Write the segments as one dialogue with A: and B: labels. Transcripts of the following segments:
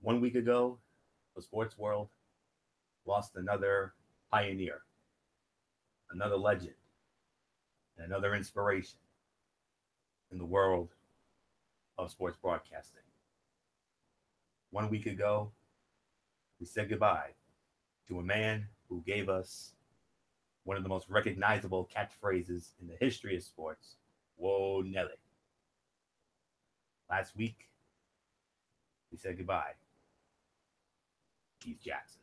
A: 1 week ago, the sports world lost another pioneer, another legend, and another inspiration in the world of sports broadcasting. 1 week ago, we said goodbye to a man who gave us one of the most recognizable catchphrases in the history of sports. Whoa, Nelly. Last week, we said goodbye to Keith Jackson.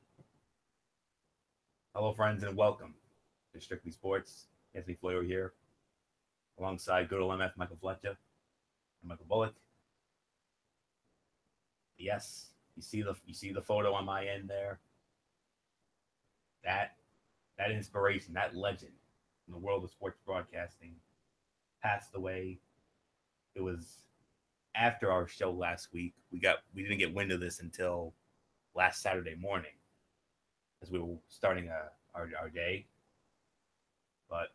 A: Hello, friends, and welcome to Strictly Sports. Anthony Floyer here, alongside good old MF Michael Fletcher and Michael Bullock. Yes, you see the photo on my end there. That that inspiration, that legend in the world of sports broadcasting passed away. It was after our show last week. We didn't get wind of this until last Saturday morning as we were starting our day. But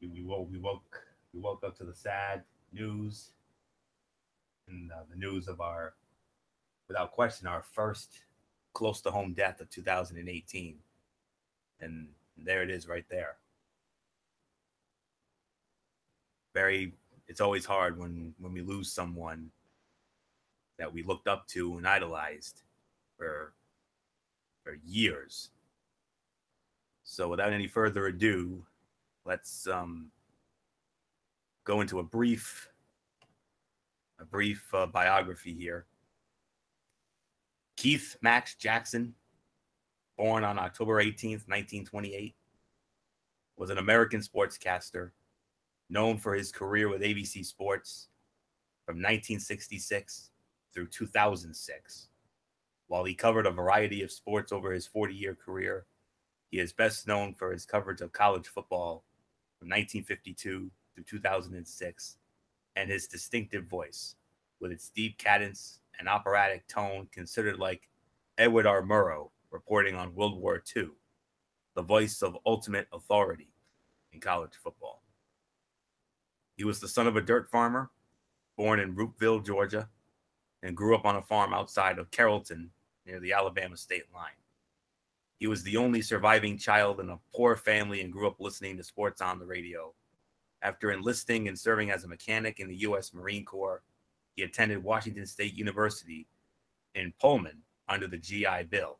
A: we woke up to the sad news and the news of our, without question, our first close to home death of 2018, and there it is right there. Very, it's always hard when we lose someone that we looked up to and idolized for for years. So without any further ado, let's go into a brief biography here. Keith Max Jackson, born on October 18th, 1928, was an American sportscaster known for his career with ABC Sports from 1966 through 2006. While he covered a variety of sports over his 40-year career, he is best known for his coverage of college football from 1952 through 2006 and his distinctive voice, with its deep cadence and operatic tone considered like Edward R. Murrow reporting on World War II, the voice of ultimate authority in college football. He was the son of a dirt farmer, born in Roopville, Georgia, and grew up on a farm outside of Carrollton near the Alabama state line. He was the only surviving child in a poor family and grew up listening to sports on the radio. After enlisting and serving as a mechanic in the U.S. Marine Corps, he attended Washington State University in Pullman under the GI Bill.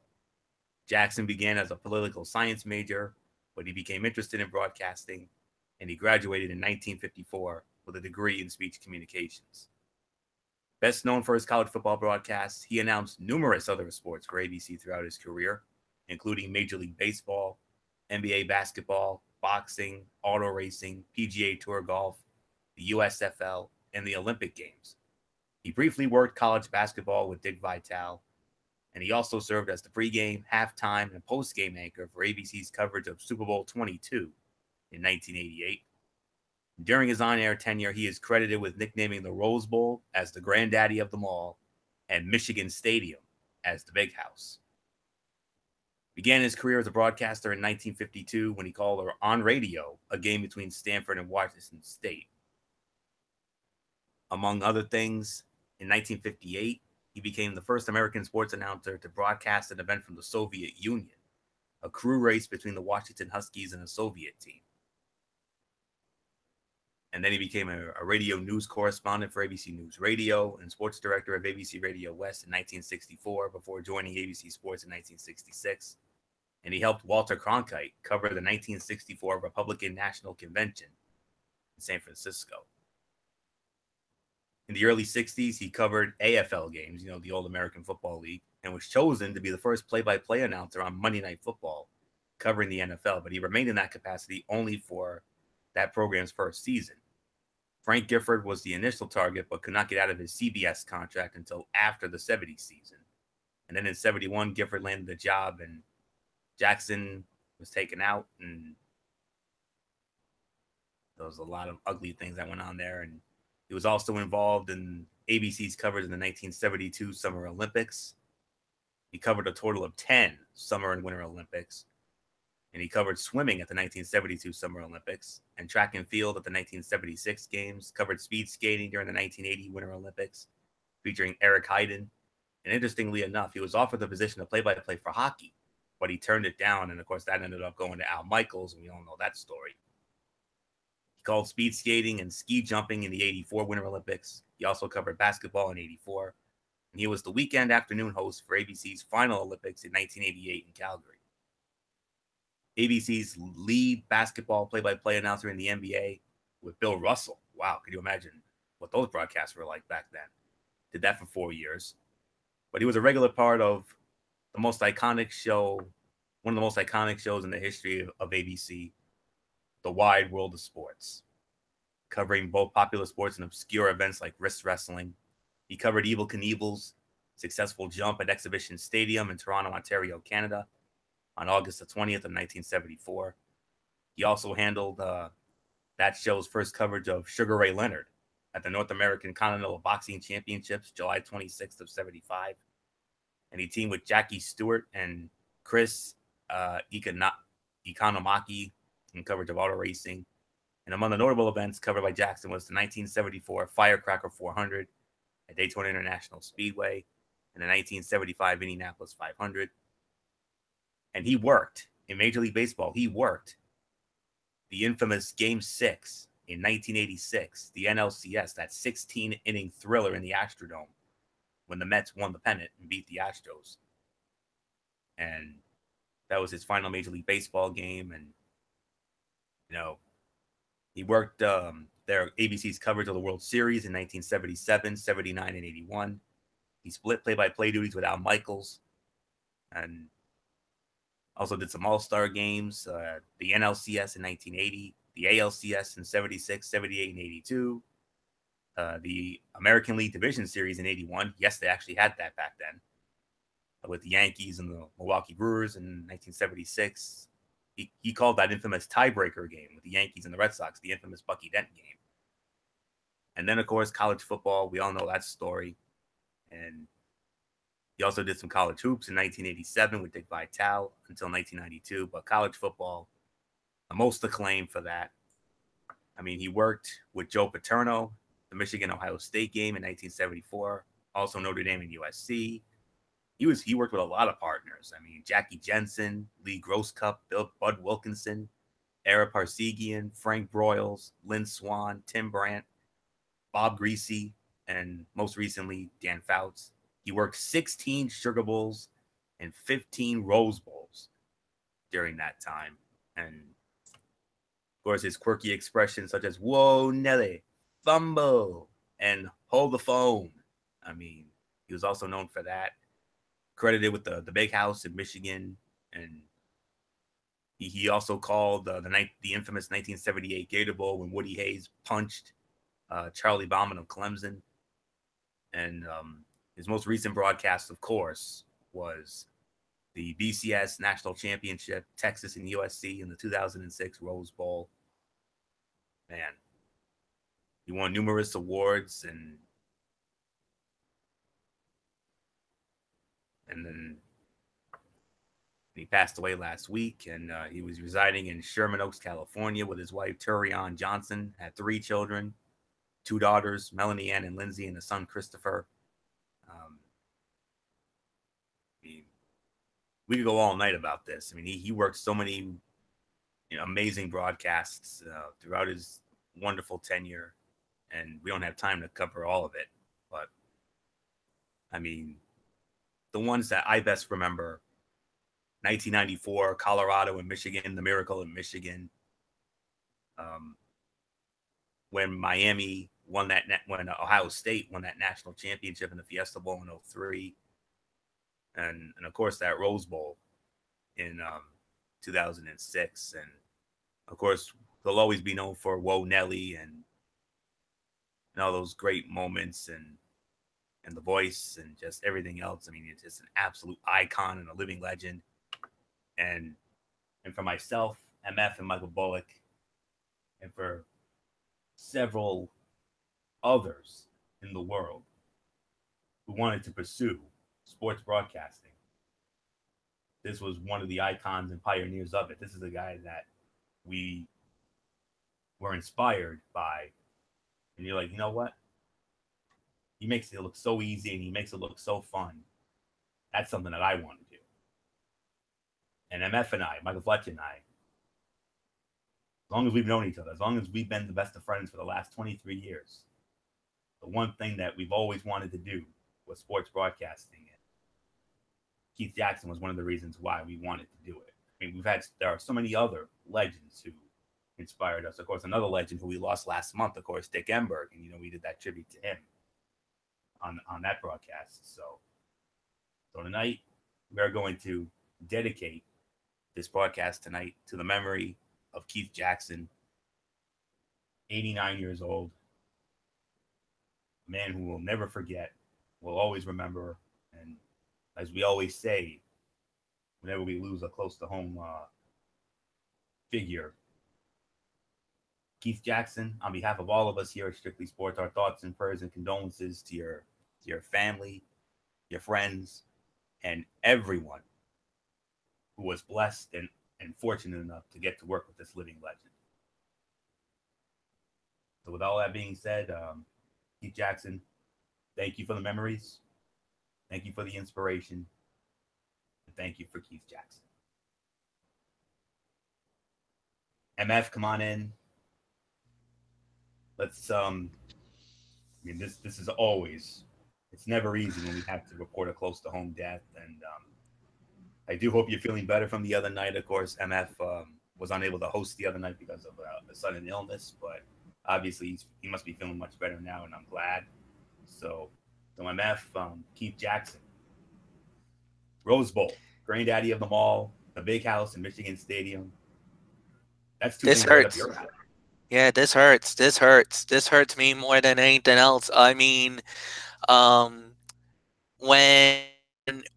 A: Jackson began as a political science major, but he became interested in broadcasting, and he graduated in 1954 with a degree in speech communications. Best known for his college football broadcasts, he announced numerous other sports for ABC throughout his career, including Major League Baseball, NBA basketball, boxing, auto racing, PGA Tour golf, the USFL, and the Olympic Games. He briefly worked college basketball with Dick Vitale, and he also served as the pregame, halftime, and postgame anchor for ABC's coverage of Super Bowl 22 in 1988. During his on-air tenure, he is credited with nicknaming the Rose Bowl as the granddaddy of them all and Michigan Stadium as the Big House. Began his career as a broadcaster in 1952 when he called on radio a game between Stanford and Washington State. Among other things, in 1958, he became the first American sports announcer to broadcast an event from the Soviet Union, a crew race between the Washington Huskies and a Soviet team. And then he became a radio news correspondent for ABC News Radio and sports director of ABC Radio West in 1964 before joining ABC Sports in 1966. And he helped Walter Cronkite cover the 1964 Republican National Convention in San Francisco. In the early 60s, he covered AFL games, the Old American Football League, and was chosen to be the first play-by-play announcer on Monday Night Football, covering the NFL, but he remained in that capacity only for that program's first season. Frank Gifford was the initial target, but could not get out of his CBS contract until after the 70s season. And then in 71, Gifford landed the job, and Jackson was taken out, and there was a lot of ugly things that went on there. And he was also involved in ABC's coverage in the 1972 Summer Olympics. He covered a total of 10 Summer and Winter Olympics. And he covered swimming at the 1972 Summer Olympics and track and field at the 1976 Games, covered speed skating during the 1980 Winter Olympics, featuring Eric Heiden, And interestingly enough, he was offered the position of play-by-play for hockey, but he turned it down. And of course, that ended up going to Al Michaels, and we all know that story. He called speed skating and ski jumping in the '84 Winter Olympics. He also covered basketball in '84, and he was the weekend afternoon host for ABC's final Olympics in 1988 in Calgary. ABC's lead basketball play-by-play announcer in the NBA with Bill Russell. Wow, could you imagine what those broadcasts were like back then? Did that for 4 years. But he was a regular part of the most iconic show, one of the most iconic shows in the history of ABC, The Wide World of Sports, covering both popular sports and obscure events like wrist wrestling. He covered Evel Knievel's successful jump at Exhibition Stadium in Toronto, Ontario, Canada, on August the 20th of 1974. He also handled that show's first coverage of Sugar Ray Leonard at the North American Continental Boxing Championships, July 26th of 75. And he teamed with Jackie Stewart and Chris Economaki in coverage of auto racing. And among the notable events covered by Jackson was the 1974 Firecracker 400 at Daytona International Speedway and the 1975 Indianapolis 500. And he worked in Major League Baseball. He worked the infamous Game 6 in 1986, the NLCS, that 16-inning thriller in the Astrodome when the Mets won the pennant and beat the Astros. And that was his final Major League Baseball game. And, you know, he worked their ABC's coverage of the World Series in 1977, 79, and 81. He split play-by-play duties with Al Michaels and also did some All-Star games, the NLCS in 1980, the ALCS in 76, 78, and 82, the American League Division Series in 81. Yes, they actually had that back then with the Yankees and the Milwaukee Brewers in 1976. He called that infamous tiebreaker game with the Yankees and the Red Sox, the infamous Bucky Dent game. And then, of course, college football. We all know that story. And he also did some college hoops in 1987 with Dick Vitale until 1992. But college football, the most acclaimed for that. I mean, he worked with Joe Paterno, the Michigan-Ohio State game in 1974, also Notre Dame and USC. He worked with a lot of partners. I mean, Jackie Jensen, Lee Grosscup, Bud Wilkinson, Ara Parsegian, Frank Broyles, Lynn Swan, Tim Brandt, Bob Greasy, and most recently, Dan Fouts. He worked 16 Sugar Bowls and 15 Rose Bowls during that time. And, of course, his quirky expressions such as, "Whoa, Nelly, fumble," and "hold the phone." I mean, he was also known for that. Credited with the Big House in Michigan, and he also called the infamous 1978 Gator Bowl when Woody Hayes punched Charlie Bauman of Clemson. And his most recent broadcast, of course, was the BCS National Championship, Texas and USC in the 2006 Rose Bowl. Man, he won numerous awards, and then he passed away last week, and he was residing in Sherman Oaks, California with his wife, Turion Johnson, had 3 children, 2 daughters, Melanie Ann and Lindsay, and a son, Christopher. We could go all night about this. I mean, he worked so many amazing broadcasts throughout his wonderful tenure, and we don't have time to cover all of it. But, I mean, the ones that I best remember: 1994, Colorado and Michigan, the Miracle in Michigan. When Miami won when Ohio State won that national championship in the Fiesta Bowl in 2003. And of course, that Rose Bowl in 2006. And, of course, they'll always be known for Whoa, Nelly and all those great moments and the voice and just everything else. I mean, it's just an absolute icon and a living legend. And for myself, MF, and Michael Bullock, and for several others in the world who wanted to pursue sports broadcasting, this was one of the icons and pioneers of it. This is a guy that we were inspired by. And you're like, you know what? He makes it look so easy and he makes it look so fun. That's something that I want to do. And MF and I, Michael Fletcher and I, as long as we've known each other, as long as we've been the best of friends for the last 23 years, the one thing that we've always wanted to do was sports broadcasting. And Keith Jackson was one of the reasons why we wanted to do it. I mean, there are so many other legends who inspired us. Of course, another legend who we lost last month, of course, Dick Enberg. And, we did that tribute to him on that broadcast. So tonight, we are going to dedicate this broadcast tonight to the memory of Keith Jackson, 89 years old, a man who we'll never forget, we'll always remember. And as we always say, whenever we lose a close-to-home figure, Keith Jackson, on behalf of all of us here at Strictly Sports, our thoughts and prayers and condolences to your family, your friends, and everyone who was blessed and fortunate enough to get to work with this living legend. So with all that being said, Keith Jackson, thank you for the memories. Thank you for the inspiration. And thank you for Keith Jackson. MF, come on in. Let's this is always, it's never easy when we have to report a close to home death, and I do hope you're feeling better from the other night. Of course, MF was unable to host the other night because of a sudden illness, but obviously he must be feeling much better now, and I'm glad. So MF, Keith Jackson, Rose Bowl, granddaddy of them all, the big house in Michigan Stadium. That's two things right up your alley.
B: Yeah, this hurts. This hurts me more than anything else. I mean, when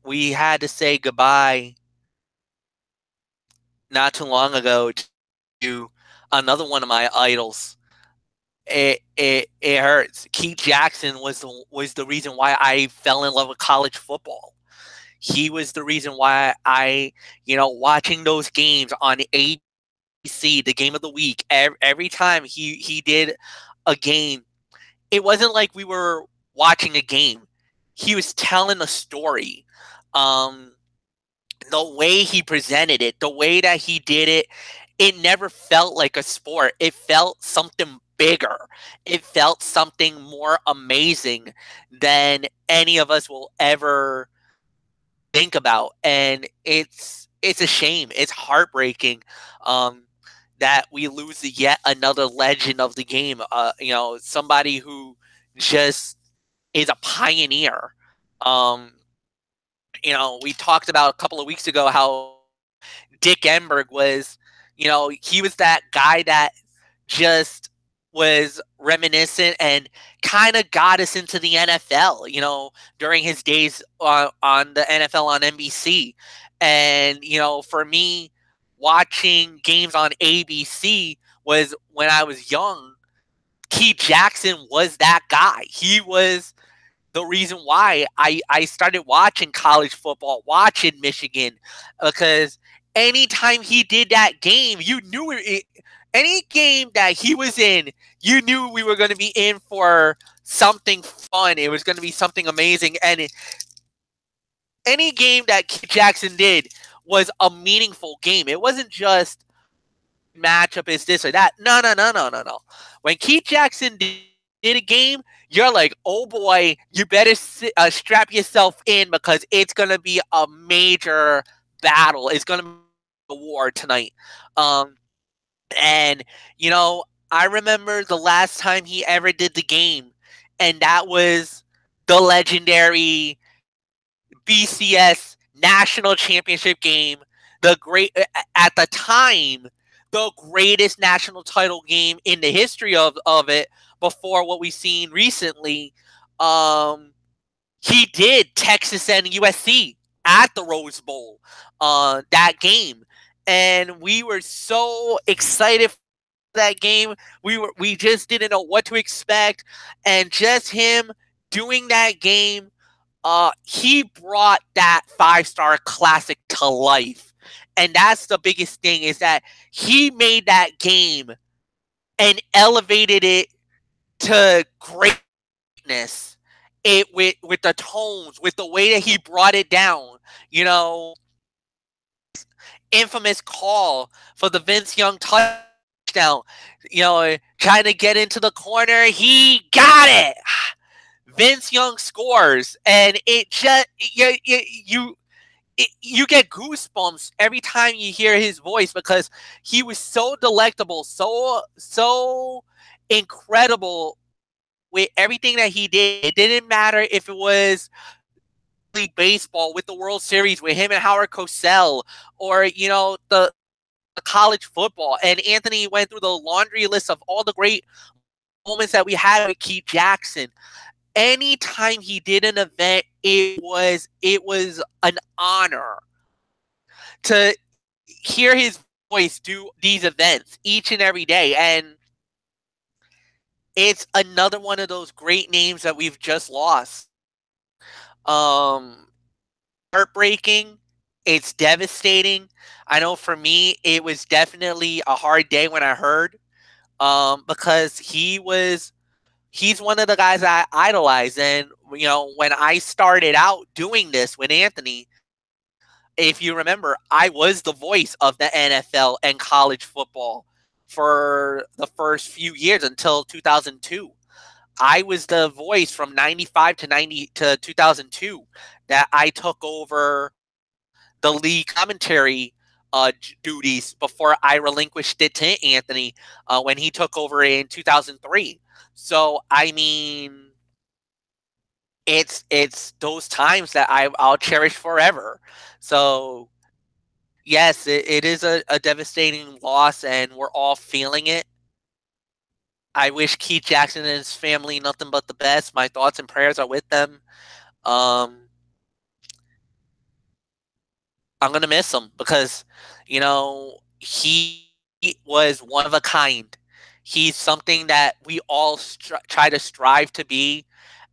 B: we had to say goodbye not too long ago to another one of my idols, it hurts. Keith Jackson was the reason why I fell in love with college football. He was the reason why I, watching those games on ABC, the game of the week, every time he did a game, it wasn't like we were watching a game. He was telling a story. The way he presented it, the way that he did it, it never felt like a sport. It felt something bigger. It felt something more amazing than any of us will ever think about. And it's a shame. It's heartbreaking that we lose yet another legend of the game. Somebody who just is a pioneer. We talked about a couple of weeks ago how Dick Enberg was, he was that guy that just was reminiscent and kind of got us into the NFL, during his days on the NFL on NBC. And, for me, watching games on ABC was when I was young. Keith Jackson was that guy. He was the reason why I started watching college football, watching Michigan, because anytime he did that game, you knew it. Any game that he was in, you knew we were going to be in for something fun. It was going to be something amazing. And any game that Keith Jackson did was a meaningful game. It wasn't just matchup is this or that. No. When Keith Jackson did a game, you're like, oh boy, you better strap yourself in because it's going to be a major battle. It's going to be a war tonight. And, I remember the last time he ever did the game, and that was the legendary BCS National Championship game. At the time, the greatest national title game in the history of it before what we've seen recently. He did Texas and USC at the Rose Bowl that game. And we were so excited for that game. We just didn't know what to expect. And just him doing that game, he brought that 5-star classic to life. And that's the biggest thing, is that he made that game and elevated it to greatness. it with the tones, with the way that he brought it down. You know, infamous call for the Vince Young touchdown. You know, trying to get into the corner, he got it. Vince Young scores, and it just you get goosebumps every time you hear his voice because he was so delectable, so incredible with everything that he did. It didn't matter if it was League Baseball with the World Series with him and Howard Cosell, or the college football. And Anthony went through the laundry list of all the great moments that we had with Keith Jackson. Anytime he did an event, it was an honor to hear his voice do these events each and every day. And it's another one of those great names that we've just lost. Heartbreaking. It's devastating. I know for me, it was definitely a hard day when I heard, because he's one of the guys I idolize. And, when I started out doing this with Anthony, if you remember, I was the voice of the NFL and college football for the first few years until 2002. I was the voice from 95 to 2002 that I took over the league commentary duties before I relinquished it to Anthony when he took over in 2003. So, I mean, it's those times that I'll cherish forever. So, yes, it is a devastating loss, and we're all feeling it. I wish Keith Jackson and his family nothing but the best. My thoughts and prayers are with them. I'm going to miss him because, he was one of a kind. He's something that we all try to strive to be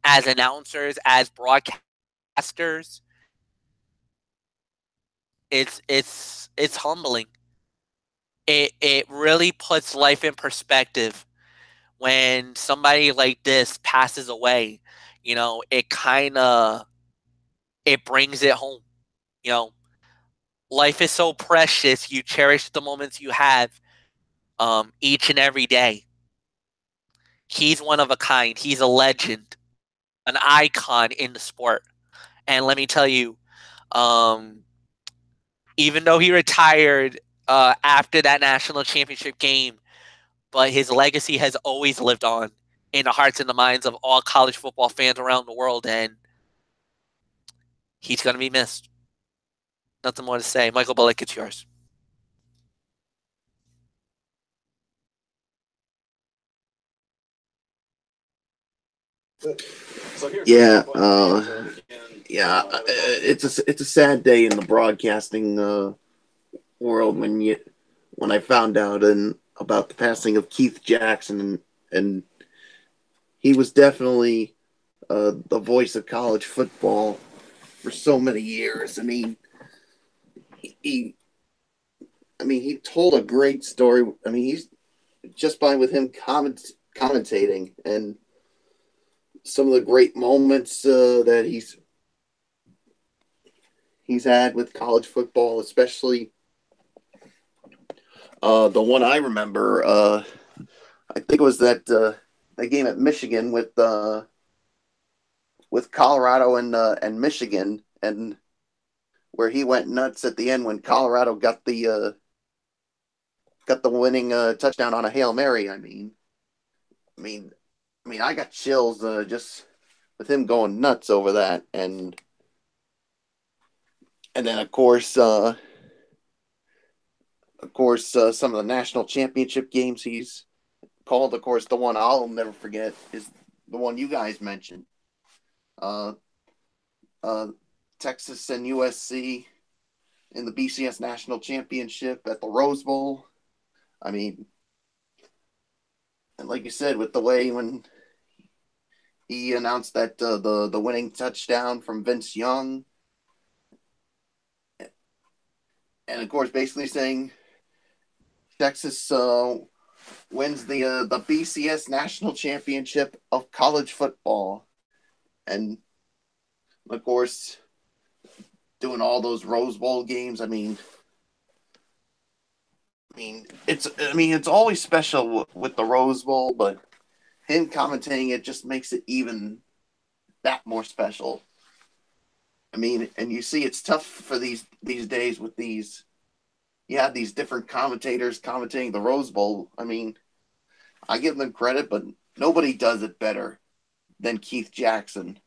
B: as announcers, as broadcasters. It's humbling. It really puts life in perspective when somebody like this passes away. It brings it home. Life is so precious. You cherish the moments you have each and every day. He's one of a kind. He's a legend, an icon in the sport. And let me tell you, even though he retired after that national championship game, but his legacy has always lived on in the hearts and the minds of all college football fans around the world, and he's going to be missed. Nothing more to say. Michael Bullock, it's yours.
C: Yeah, it's a sad day in the broadcasting world when I found out about the passing of Keith Jackson, and he was definitely the voice of college football for so many years. I mean, he told a great story. I mean, he's just by with him commentating and some of the great moments that he's had with college football, especially the one I remember. I think it was that game at Michigan with Colorado and Michigan, and where he went nuts at the end when Colorado got the winning touchdown on a Hail Mary. I mean, I got chills just with him going nuts over that, and then of course, some of the national championship games he's called. Of course, the one I'll never forget is the one you guys mentioned, Texas and USC in the BCS national championship at the Rose Bowl. I mean, and like you said, with the way when he announced that the winning touchdown from Vince Young, and of course, basically saying Texas wins the BCS national championship of college football, And of course, doing all those Rose Bowl games. I mean, it's always special with the Rose Bowl, but him commentating it just makes it even that more special. I mean, and you see, it's tough for these days with these. You have these different commentators commentating the Rose Bowl. I mean, I give them credit, but nobody does it better than Keith Jackson.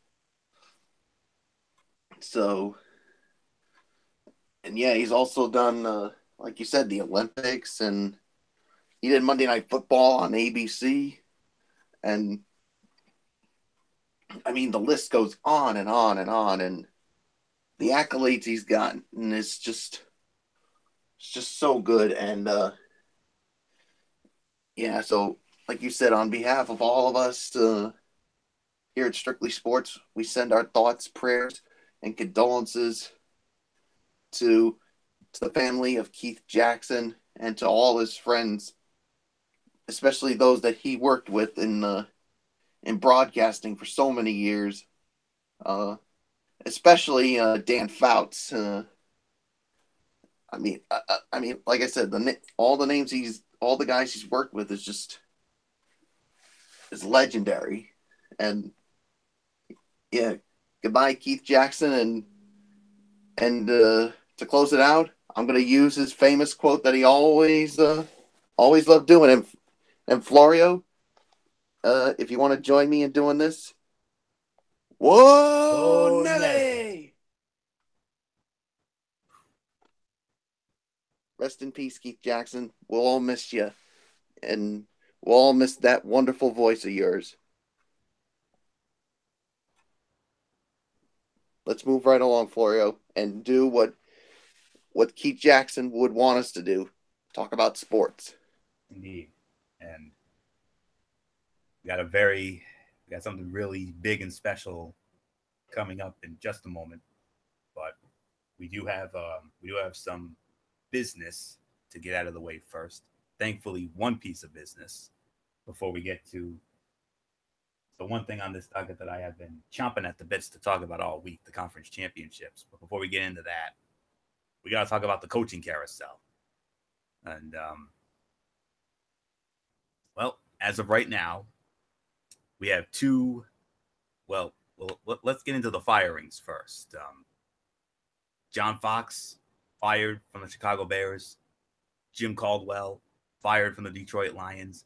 C: So, and yeah, he's also done, like you said, the Olympics, and he did Monday Night Football on ABC. And I mean, the list goes on and on and on. And the accolades he's gotten is just so good. And yeah, so like you said, on behalf of all of us here at Strictly Sports, we send our thoughts, prayers, and condolences to the family of Keith Jackson and to all his friends, especially those that he worked with in broadcasting for so many years. Especially Dan Fouts. I mean, like I said, all the guys he's worked with is legendary. And yeah, goodbye, Keith Jackson. And to close it out, I'm gonna use his famous quote that he always loved doing. And Florio, if you want to join me in doing this, whoa, Nelly! Rest in peace, Keith Jackson. We'll all miss you. And we'll all miss that wonderful voice of yours. Let's move right along, Florio, and do what Keith Jackson would want us to do. Talk about sports.
A: Indeed. And we got something really big and special coming up in just a moment. But we do have some business to get out of the way first. Thankfully, one piece of business before we get to the one thing on this docket that I have been chomping at the bits to talk about all week, the conference championships. But before we get into that, we got to talk about the coaching carousel. And, well, as of right now, we have two. Well, let's get into the firings first. John Fox fired from the Chicago Bears. Jim Caldwell fired from the Detroit Lions.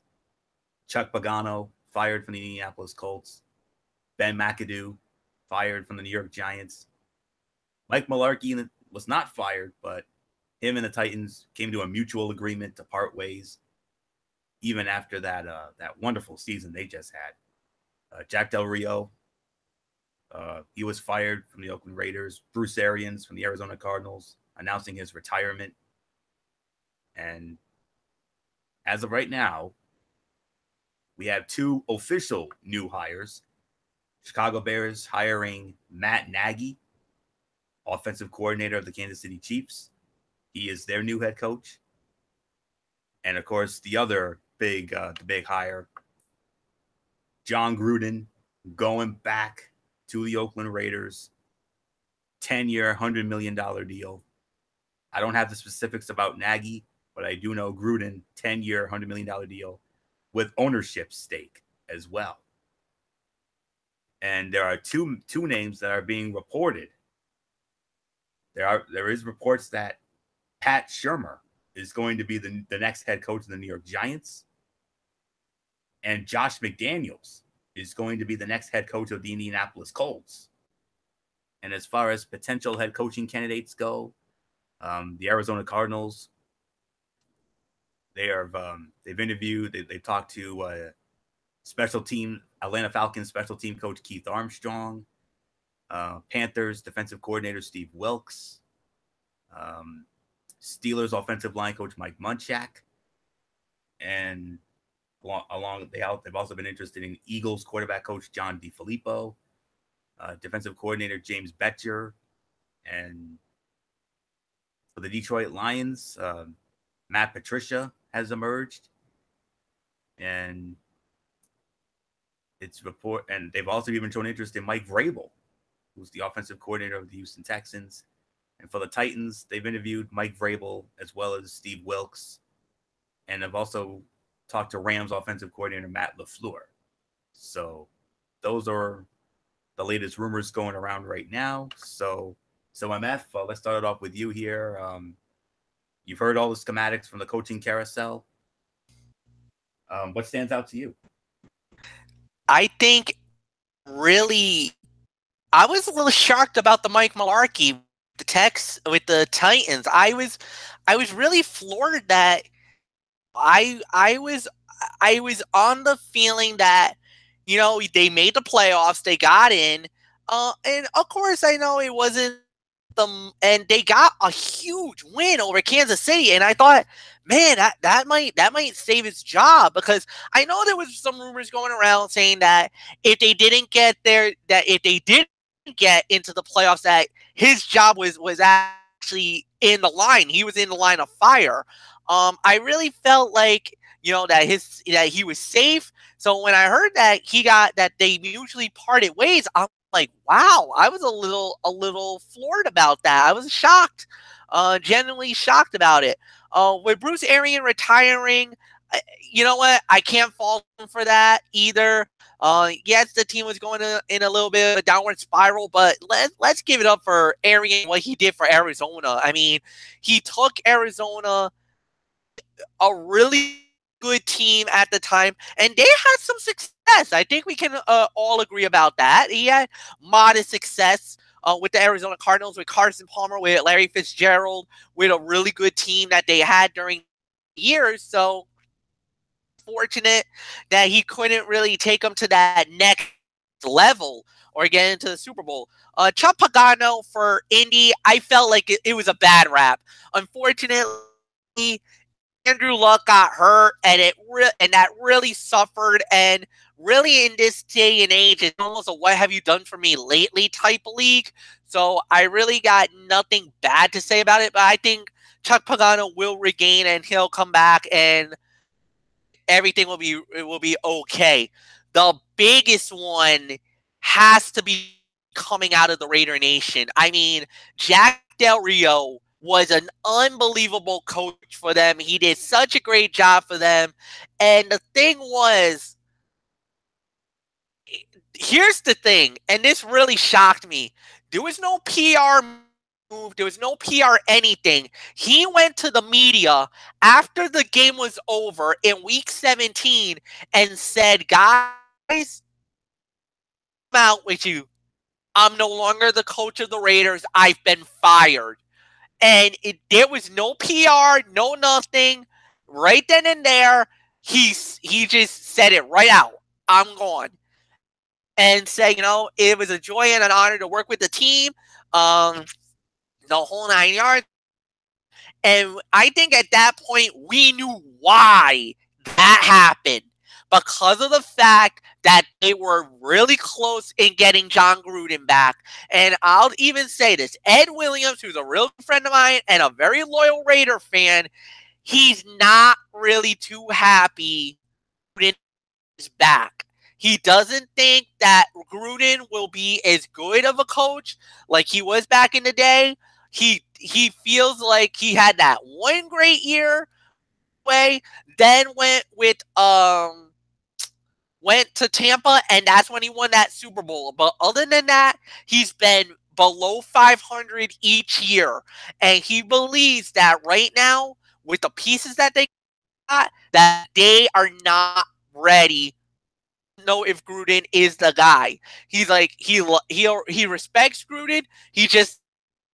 A: Chuck Pagano fired from the Indianapolis Colts. Ben McAdoo fired from the New York Giants. Mike Mularkey was not fired, but him and the Titans came to a mutual agreement to part ways, even after that wonderful season they just had. Jack Del Rio, he was fired from the Oakland Raiders. Bruce Arians from the Arizona Cardinals announcing his retirement. And as of right now, we have two official new hires. Chicago Bears hiring Matt Nagy, offensive coordinator of the Kansas City Chiefs. He is their new head coach. And of course, the other big hire, John Gruden, going back to the Oakland Raiders. 10-year, $100 million deal. I don't have the specifics about Nagy, but I do know Gruden, 10-year, $100 million deal with ownership stake as well. And there are two names that are being reported. There is reports that Pat Shurmur is going to be the next head coach of the New York Giants. And Josh McDaniels is going to be the next head coach of the Indianapolis Colts. And as far as potential head coaching candidates go, the Arizona Cardinals, they've interviewed, they've talked to Atlanta Falcons special team coach Keith Armstrong, Panthers defensive coordinator Steve Wilks, Steelers offensive line coach Mike Munchak, and they've also been interested in Eagles quarterback coach John DeFilippo, defensive coordinator James Betcher, and for the Detroit Lions, Matt Patricia has emerged, and and they've also even shown interest in Mike Vrabel, who's the offensive coordinator of the Houston Texans. And for the Titans, they've interviewed Mike Vrabel as well as Steve Wilks, and have also talked to Rams offensive coordinator Matt LaFleur. So those are the latest rumors going around right now. So MF, let's start it off with you here. You've heard all the schematics from the coaching carousel. What stands out to you?
B: I think really, I was a little shocked about the Mike Mularkey, the Tex with the Titans. I was really floored that I was on the feeling that, you know, they made the playoffs, they got in, and of course I know it wasn't and they got a huge win over Kansas City, and I thought, man, that might save his job, because I know there was some rumors going around saying that if they didn't get into the playoffs, that his job was actually in the line. He was in the line of fire. I really felt like, you know, that he was safe. So when I heard that they mutually parted ways, I'm like, wow, I was a little floored about that. I was shocked, genuinely shocked about it. With Bruce Arians retiring, you know what? I can't fault him for that either. Yes, the team was going in a little bit of a downward spiral, but let's give it up for Arians, what he did for Arizona. I mean, he took Arizona, a really good team at the time, and they had some success. I think we can all agree about that. He had modest success with the Arizona Cardinals, with Carson Palmer, with Larry Fitzgerald, with a really good team that they had during years. So fortunate that he couldn't really take them to that next level or get into the Super Bowl. Chuck Pagano for Indy, I felt like it was a bad rap. Unfortunately, Andrew Luck got hurt, and that really suffered. And really, in this day and age, it's almost a "what have you done for me lately" type of league. So I really got nothing bad to say about it. But I think Chuck Pagano will regain, and he'll come back, and everything will be okay. The biggest one has to be coming out of the Raider Nation. I mean, Jack Del Rio was an unbelievable coach for them. He did such a great job for them. And the thing was, here's the thing, and this really shocked me. There was no PR move. There was no PR anything. He went to the media after the game was over in week 17 and said, guys, I'm out with you. I'm no longer the coach of the Raiders. I've been fired. And there was no PR, no nothing. Right then and there, he just said it right out. I'm gone. And say, you know, it was a joy and an honor to work with the team. The whole 9 yards. And I think at that point, we knew why that happened. Because of the fact that they were really close in getting John Gruden back. And I'll even say this, Ed Williams, who's a real friend of mine and a very loyal Raider fan, he's not really too happy Gruden is back. He doesn't think that Gruden will be as good of a coach like he was back in the day. He feels like he had that one great year way, then went to Tampa, and that's when he won that Super Bowl. But other than that, he's been below 500 each year. And he believes that right now, with the pieces that they got, that they are not ready to know if Gruden is the guy. He's like, he respects Gruden. He just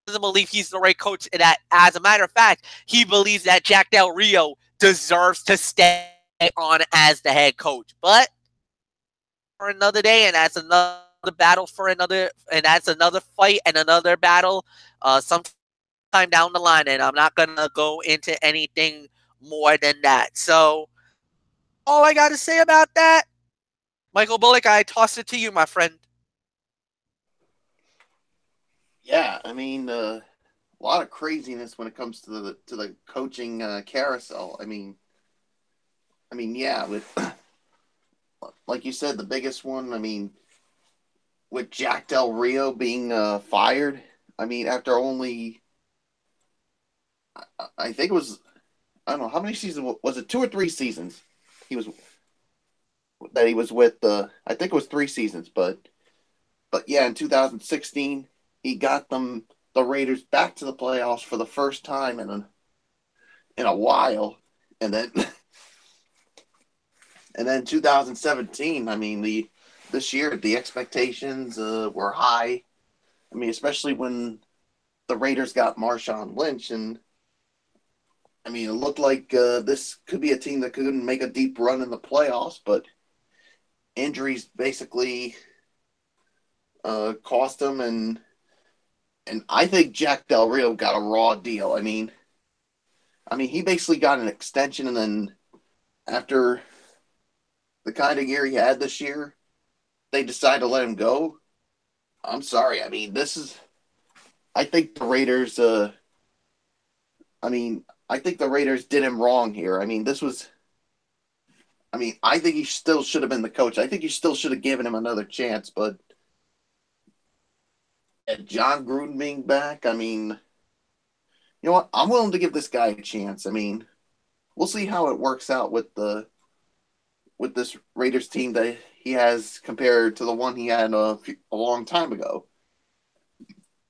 B: doesn't believe he's the right coach. And that, as a matter of fact, he believes that Jack Del Rio deserves to stay on as the head coach. But for another day, and that's another battle for another, and that's another fight and another battle sometime down the line, and I'm not gonna go into anything more than that. So all I gotta say about that, Michael Bullock, I toss it to you, my friend.
C: Yeah, I mean, a lot of craziness when it comes to the coaching carousel. I mean, yeah, with like you said, the biggest one, I mean, with Jack Del Rio being fired, I mean, after only, I think it was, I don't know, how many seasons, was it 2 or 3 seasons? He was, that he was with, I think it was 3 seasons, but yeah, in 2016, he got the Raiders back to the playoffs for the first time in a while. And then, and then 2017, I mean, this year, the expectations were high. I mean, especially when the Raiders got Marshawn Lynch. And I mean, it looked like this could be a team that could make a deep run in the playoffs, but injuries basically cost them. And I think Jack Del Rio got a raw deal. I mean, he basically got an extension, and then after the kind of year he had this year, they decided to let him go. I'm sorry. I mean, I think the Raiders. I think the Raiders did him wrong here. I mean, I think he still should have been the coach. I think you still should have given him another chance. But and John Gruden being back, I mean, you know what? I'm willing to give this guy a chance. I mean, we'll see how it works out with this Raiders team that he has compared to the one he had a long time ago.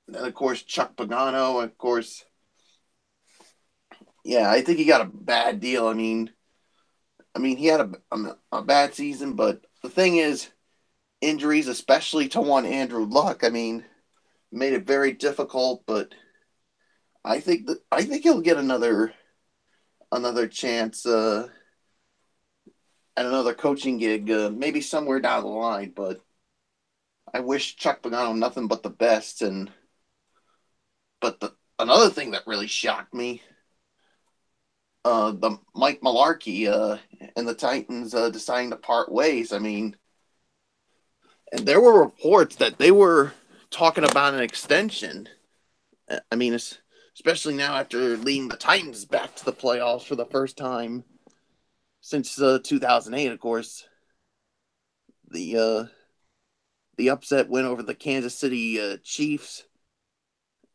C: And then, of course, Chuck Pagano, of course. Yeah, I think he got a bad deal. I mean, he had a bad season, but the thing is, injuries, especially to one Andrew Luck, I mean, made it very difficult. But I think he'll get another chance at another coaching gig, maybe somewhere down the line. But I wish Chuck Pagano nothing but the best. Another thing that really shocked me, the Mike Mularkey and the Titans deciding to part ways. I mean, and there were reports that they were talking about an extension. I mean, especially now after leading the Titans back to the playoffs for the first time since 2008. Of course, the upset win over the Kansas City Chiefs.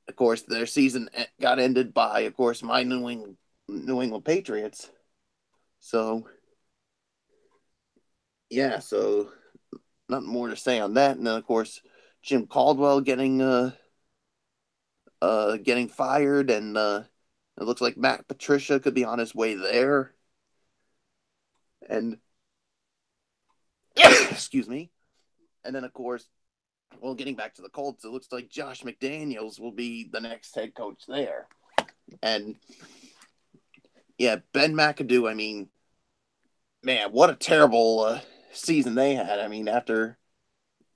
C: Of course, their season got ended by, of course, my New England Patriots. So, yeah, so nothing more to say on that. And then, of course, Jim Caldwell getting fired, and it looks like Matt Patricia could be on his way there. And excuse me. And then, of course, well, getting back to the Colts, it looks like Josh McDaniels will be the next head coach there. And yeah, Ben McAdoo, I mean, man, what a terrible season they had. I mean, after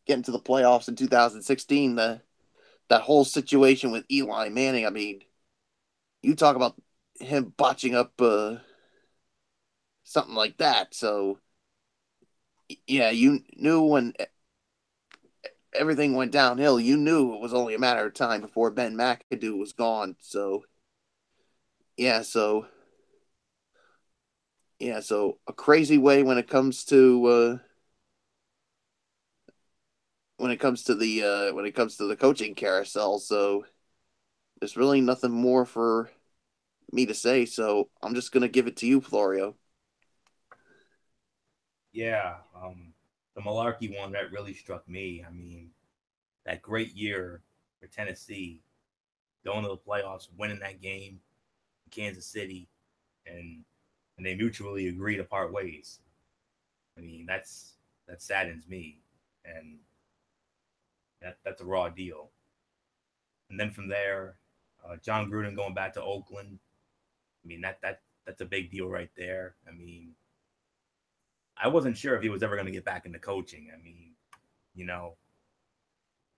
C: getting to the playoffs in 2016, that whole situation with Eli Manning, I mean, you talk about him botching up something like that. So, yeah, you knew when everything went downhill, you knew it was only a matter of time before Ben McAdoo was gone. So, yeah, so a crazy way when it comes to the coaching carousel. So there's really nothing more for me to say. So I'm just gonna give it to you, Florio.
A: Yeah, the Malarkey one that really struck me. I mean, that great year for Tennessee, going to the playoffs, winning that game in Kansas City, and they mutually agree to part ways. I mean, that saddens me, and that's a raw deal. And then from there, John Gruden going back to Oakland. I mean, that's a big deal right there. I mean, I wasn't sure if he was ever going to get back into coaching. I mean, you know,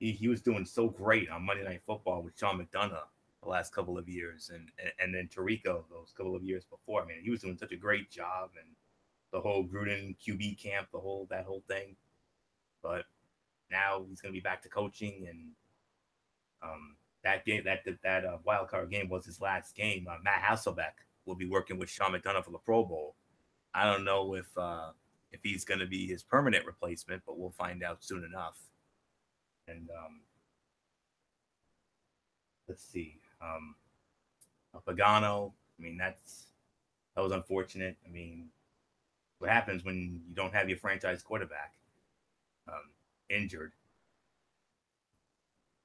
A: he was doing so great on Monday Night Football with Sean McDonough the last couple of years, and then Tirico those couple of years before. I mean, he was doing such a great job, and the whole Gruden QB camp, that whole thing. But now he's going to be back to coaching, and that game, that wild card game was his last game. Matt Hasselbeck will be working with Sean McDonough for the Pro Bowl. I don't know if he's going to be his permanent replacement, but we'll find out soon enough. And let's see. Pagano, I mean, that was unfortunate. I mean, what happens when you don't have your franchise quarterback injured?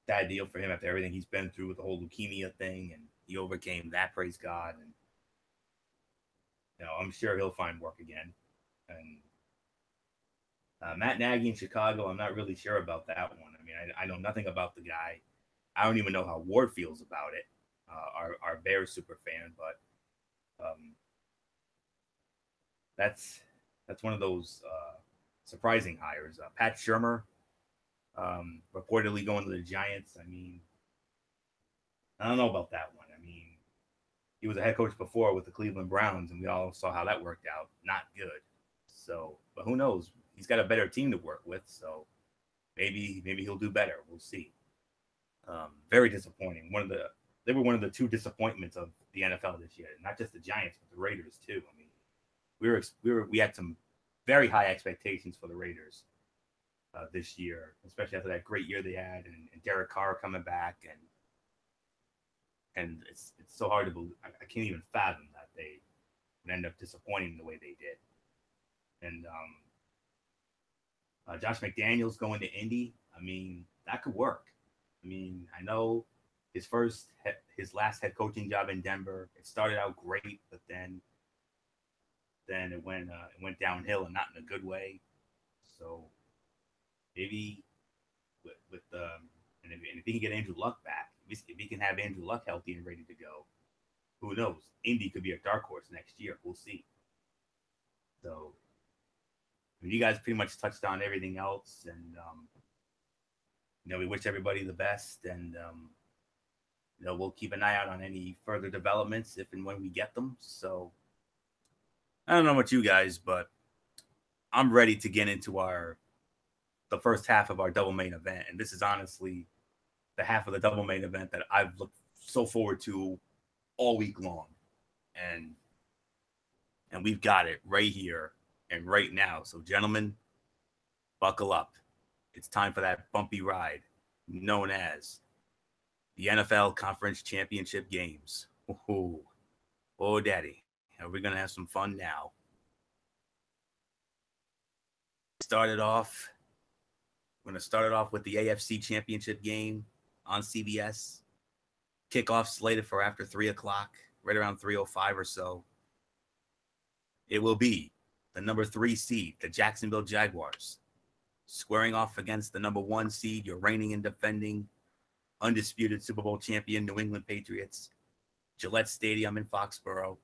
A: Bad deal for him after everything he's been through with the whole leukemia thing, and he overcame that, praise God. And I'm sure he'll find work again. And Matt Nagy in Chicago, I'm not really sure about that one. I mean, I know nothing about the guy. I don't even know how Ward feels about it. Our Bears super fan, but that's one of those surprising hires. Pat Shurmur, reportedly going to the Giants. I mean, I don't know about that one. I mean, he was a head coach before with the Cleveland Browns, and we all saw how that worked out. Not good. So, but who knows? He's got a better team to work with, so maybe he'll do better. We'll see. Very disappointing. They were one of the two disappointments of the NFL this year. Not just the Giants, but the Raiders too. I mean, we had some very high expectations for the Raiders this year, especially after that great year they had, and Derek Carr coming back, and it's so hard to believe. I can't even fathom that they would end up disappointing the way they did. And Josh McDaniels going to Indy, I mean, that could work. I mean, I know his last head coaching job in Denver, it started out great, but then it went downhill, and not in a good way. So maybe with and if he can get Andrew Luck back, if he can have Andrew Luck healthy and ready to go, who knows? Indy could be a dark horse next year. We'll see. So you guys pretty much touched on everything else, and we wish everybody the best, and we'll keep an eye out on any further developments if and when we get them. So I don't know about you guys, but I'm ready to get into the first half of our double main event, and this is honestly the half of the double main event that I've looked so forward to all week long, and we've got it right here and right now. So, gentlemen, buckle up. It's time for that bumpy ride known as the NFL Conference Championship games. Oh, daddy. Are we going to have some fun now? I'm going to start it off with the AFC Championship game on CBS. Kickoff slated for after 3 o'clock, right around 3:05 or so. It will be the number 3 seed, the Jacksonville Jaguars, squaring off against the number 1 seed, your reigning and defending undisputed Super Bowl champion New England Patriots, Gillette Stadium in Foxborough,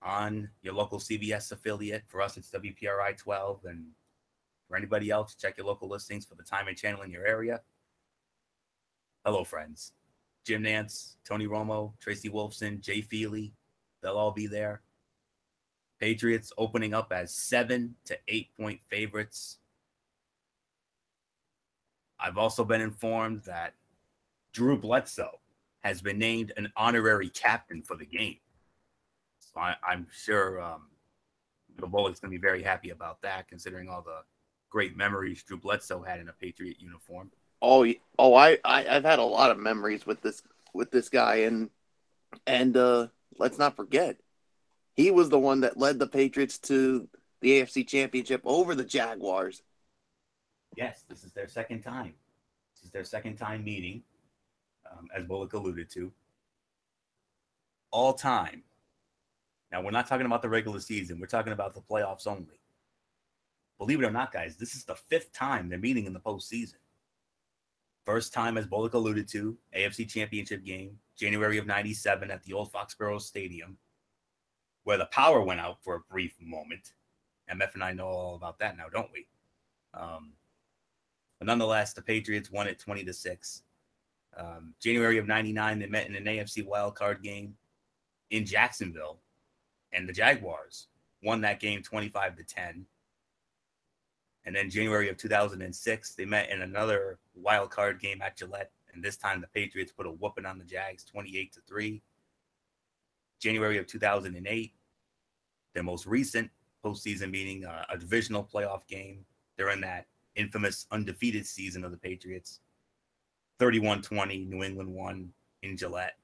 A: on your local CBS affiliate. For us, it's WPRI 12, and for anybody else, check your local listings for the time and channel in your area. Hello, friends. Jim Nance, Tony Romo, Tracy Wolfson, Jay Feely, they'll all be there. Patriots opening up as 7 to 8 point favorites. I've also been informed that Drew Bledsoe has been named an honorary captain for the game. So I'm sure the Bullets going to be very happy about that, considering all the great memories Drew Bledsoe had in a Patriot uniform.
C: I've had a lot of memories with this guy, and let's not forget, he was the one that led the Patriots to the AFC Championship over the Jaguars.
A: Yes, this is their second time. This is their second time meeting, as Bullock alluded to. All time. Now, we're not talking about the regular season. We're talking about the playoffs only. Believe it or not, guys, this is the 5th time they're meeting in the postseason. First time, as Bullock alluded to, AFC Championship game, January of '97 at the old Foxborough Stadium, where the power went out for a brief moment. MF and I know all about that now, don't we? But nonetheless, the Patriots won it 20-6. January of '99, they met in an AFC wildcard game in Jacksonville, and the Jaguars won that game 25-10. And then January of 2006, they met in another wild card game at Gillette, and this time the Patriots put a whooping on the Jags, 28-3. January of 2008, their most recent postseason meaning a divisional playoff game during that infamous undefeated season of the Patriots. 31-20, New England won in Gillette.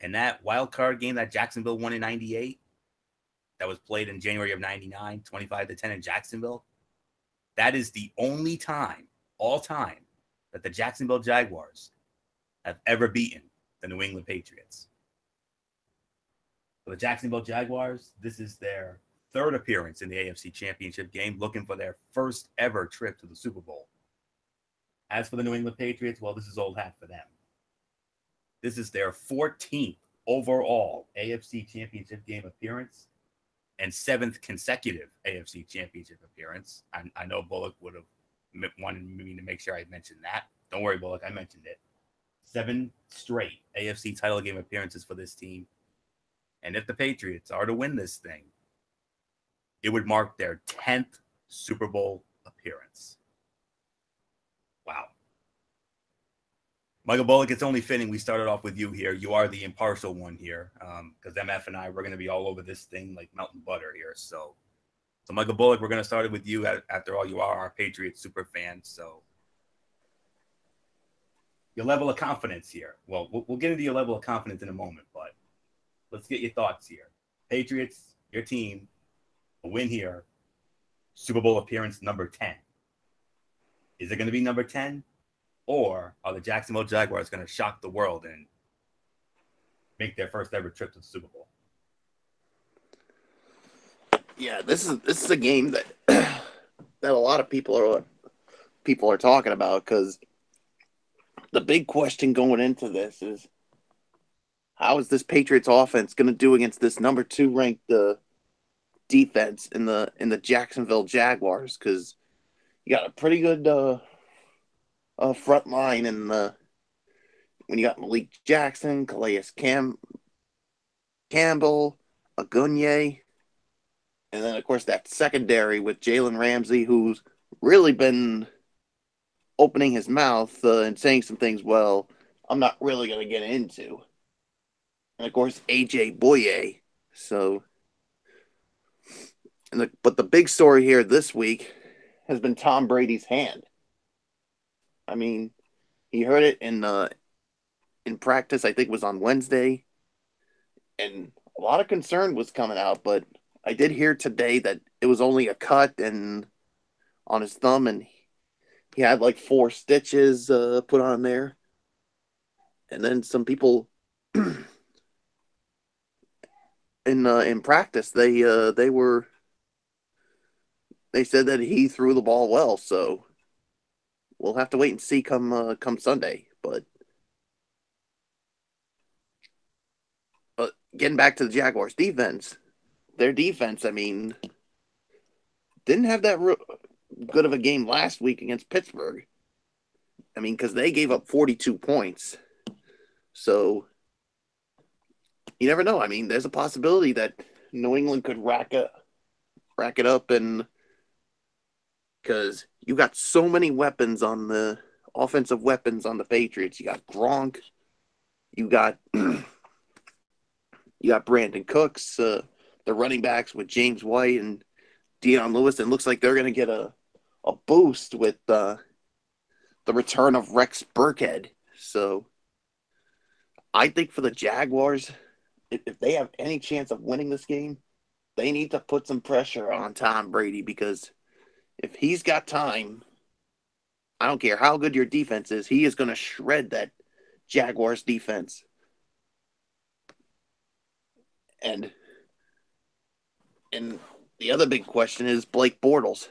A: And that wild card game that Jacksonville won in 98, that was played in January of 99, 25-10 in Jacksonville, that is the only time, all time, that the Jacksonville Jaguars have ever beaten the New England Patriots. For the Jacksonville Jaguars, this is their third appearance in the AFC Championship game, looking for their first ever trip to the Super Bowl. As for the New England Patriots, well, this is old hat for them. This is their 14th overall AFC Championship game appearance and 7th consecutive AFC Championship appearance. I know Bullock would have wanted me to make sure I mentioned that. Don't worry, Bullock, I mentioned it. 7 straight AFC title game appearances for this team. And if the Patriots are to win this thing, it would mark their 10th Super Bowl appearance. Wow. Michael Bullock, it's only fitting we started off with you here. You are the impartial one here, because MF and I, we're going to be all over this thing like melting butter here. So Michael Bullock, we're going to start it with you. After all, you are our Patriots super fan. So your level of confidence here. Well, we'll get into your level of confidence in a moment, but let's get your thoughts here. Patriots, your team, a win here, Super Bowl appearance number 10. Is it going to be number 10? Or are the Jacksonville Jaguars going to shock the world and make their first ever trip to the Super Bowl?
C: Yeah, this is a game that that a lot of people are talking about, because the big question going into this is, how is this Patriots offense going to do against this number 2 ranked defense in the Jacksonville Jaguars? Because you got a pretty good front line when you got Malik Jackson, Calais Campbell, Agunye, and then of course that secondary with Jalen Ramsey, who's really been opening his mouth and saying some things, well, I'm not really going to get into. And of course AJ Bouye. So, but the big story here this week has been Tom Brady's hand. I mean, he heard it in practice, I think it was on Wednesday, and a lot of concern was coming out, but I did hear today that it was only a cut and on his thumb, and he had like 4 stitches put on there. And then some people in practice, they said that he threw the ball well, so we'll have to wait and see come Sunday. But getting back to the Jaguars' defense, their defense, I mean, didn't have that good of a game last week against Pittsburgh. I mean, because they gave up 42 points. So you never know. I mean, there's a possibility that New England could rack it up, and because you got so many weapons on the offensive weapons on the Patriots. You got Gronk, you got Brandon Cooks, the running backs with James White and Deion Lewis, and looks like they're going to get a boost with the return of Rex Burkhead. So I think for the Jaguars, if they have any chance of winning this game, they need to put some pressure on Tom Brady, because if he's got time, I don't care how good your defense is, he is going to shred that Jaguars defense. And the other big question is Blake Bortles.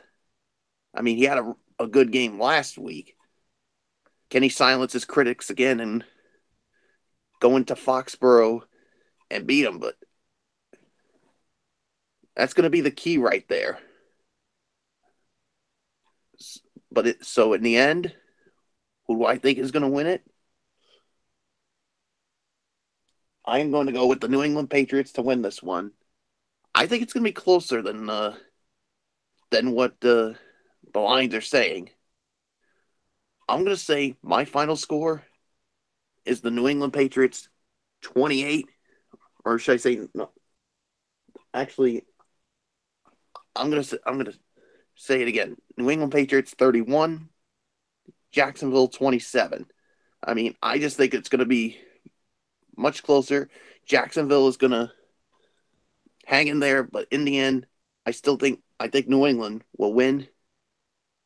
C: I mean, he had a good game last week. Can he silence his critics again and go into Foxborough and beat them? But that's going to be the key right there. But so in the end, who do I think is going to win it? I'm going to go with the New England Patriots to win this one. I think it's going to be closer than what the lines are saying. I'm going to say my final score is the New England Patriots 28, or should I say no? Actually, I'm gonna say it again. New England Patriots 31, Jacksonville 27. I mean, I just think it's gonna be much closer. Jacksonville is gonna hang in there, but in the end, I think New England will win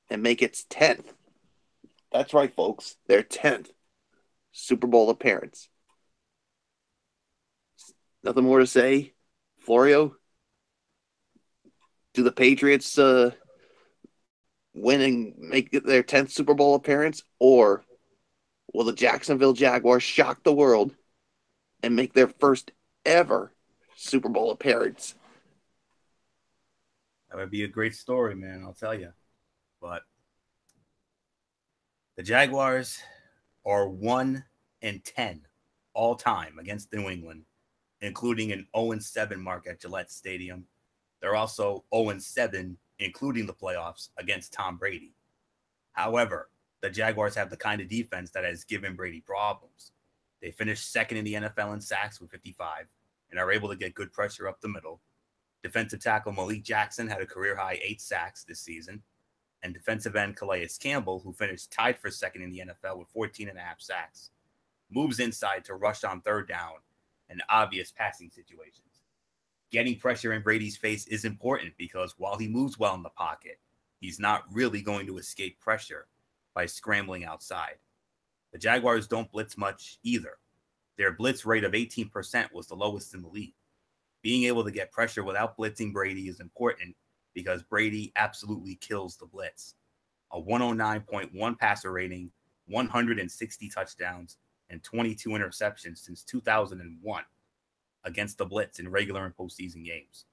C: and make its 10th. That's right, folks. Their 10th Super Bowl appearance. Nothing more to say. Florio, do the Patriots win and make their 10th Super Bowl appearance, or will the Jacksonville Jaguars shock the world and make their first ever Super Bowl appearance?
A: That would be a great story, man. I'll tell you. But the Jaguars are 1-10 all time against New England, including an 0-7 mark at Gillette Stadium. They're also 0-7, including the playoffs, against Tom Brady. However, the Jaguars have the kind of defense that has given Brady problems. They finished second in the NFL in sacks with 55 and are able to get good pressure up the middle. Defensive tackle Malik Jackson had a career-high 8 sacks this season. And defensive end Calais Campbell, who finished tied for second in the NFL with 14.5 sacks, moves inside to rush on third down and obvious passing situations. Getting pressure in Brady's face is important because while he moves well in the pocket, he's not really going to escape pressure by scrambling outside. The Jaguars don't blitz much either. Their blitz rate of 18% was the lowest in the league. Being able to get pressure without blitzing Brady is important because Brady absolutely kills the blitz. A 109.1 passer rating, 160 touchdowns, and 22 interceptions since 2001 against the blitz in regular and postseason games.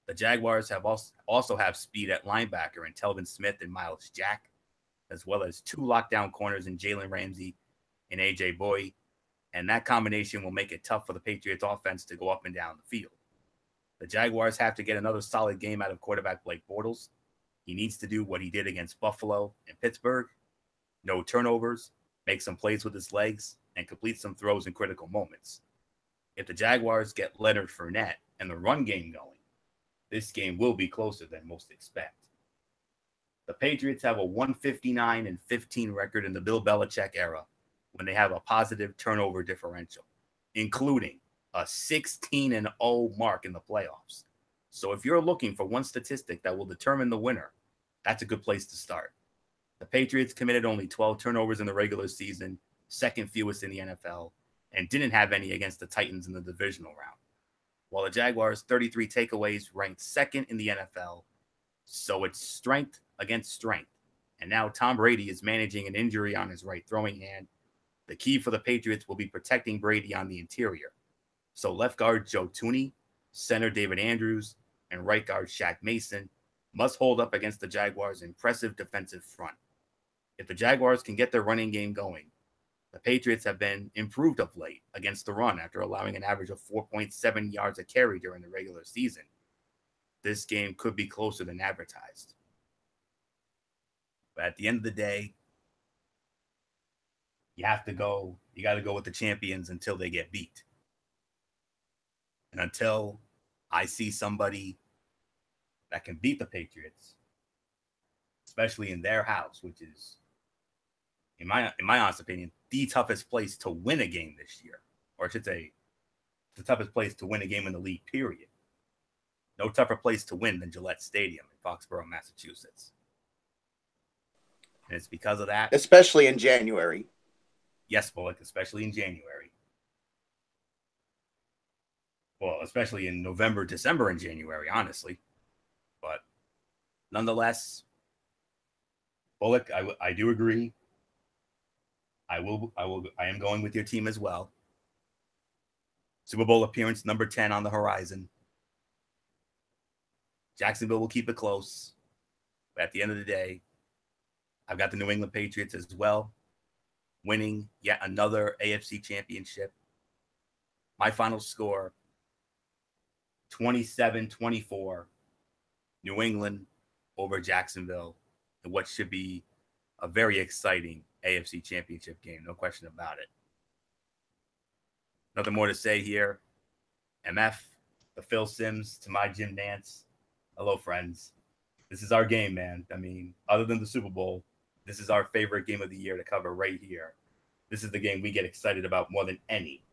A: The Jaguars have also have speed at linebacker in Telvin Smith and Miles Jack, as well as 2 lockdown corners in Jalen Ramsey and A.J. Boye, and that combination will make it tough for the Patriots offense to go up and down the field. The Jaguars have to get another solid game out of quarterback Blake Bortles. He needs to do what he did against Buffalo and Pittsburgh. No turnovers, make some plays with his legs, and complete some throws in critical moments. If the Jaguars get Leonard Fournette and the run game going, this game will be closer than most expect. The Patriots have a 159-15 record in the Bill Belichick era when they have a positive turnover differential, including a 16-0 mark in the playoffs. So if you're looking for one statistic that will determine the winner, that's a good place to start. The Patriots committed only 12 turnovers in the regular season, second fewest in the NFL, and didn't have any against the Titans in the divisional round. While the Jaguars' 33 takeaways ranked second in the NFL, so it's strength against strength. And now Tom Brady is managing an injury on his right throwing hand. The key for the Patriots will be protecting Brady on the interior. So left guard Joe Thuney, center David Andrews, and right guard Shaq Mason must hold up against the Jaguars' impressive defensive front. If the Jaguars can get their running game going, the Patriots have been improved of late against the run after allowing an average of 4.7 yards a carry during the regular season. This game could be closer than advertised. But at the end of the day, you got to go with the champions until they get beat. And until I see somebody that can beat the Patriots, especially in their house, which is, in my honest opinion, the toughest place to win a game this year, or I should say, the toughest place to win a game in the league, period. No tougher place to win than Gillette Stadium in Foxborough, Massachusetts. And it's because of that.
C: Especially in January.
A: Yes, Bullock, especially in January. Well, especially in November, December, and January, honestly. But nonetheless, Bullock, I do agree. I am going with your team as well. Super Bowl appearance number 10 on the horizon. Jacksonville will keep it close. But at the end of the day, I've got the New England Patriots as well, winning yet another AFC championship. My final score, 27-24, New England over Jacksonville, in what should be a very exciting AFC championship game, no question about it. Nothing more to say here. MF, the Phil Simms to my Jim Nance. Hello, friends. This is our game, man. I mean, other than the Super Bowl, this is our favorite game of the year to cover right here. This is the game we get excited about more than any.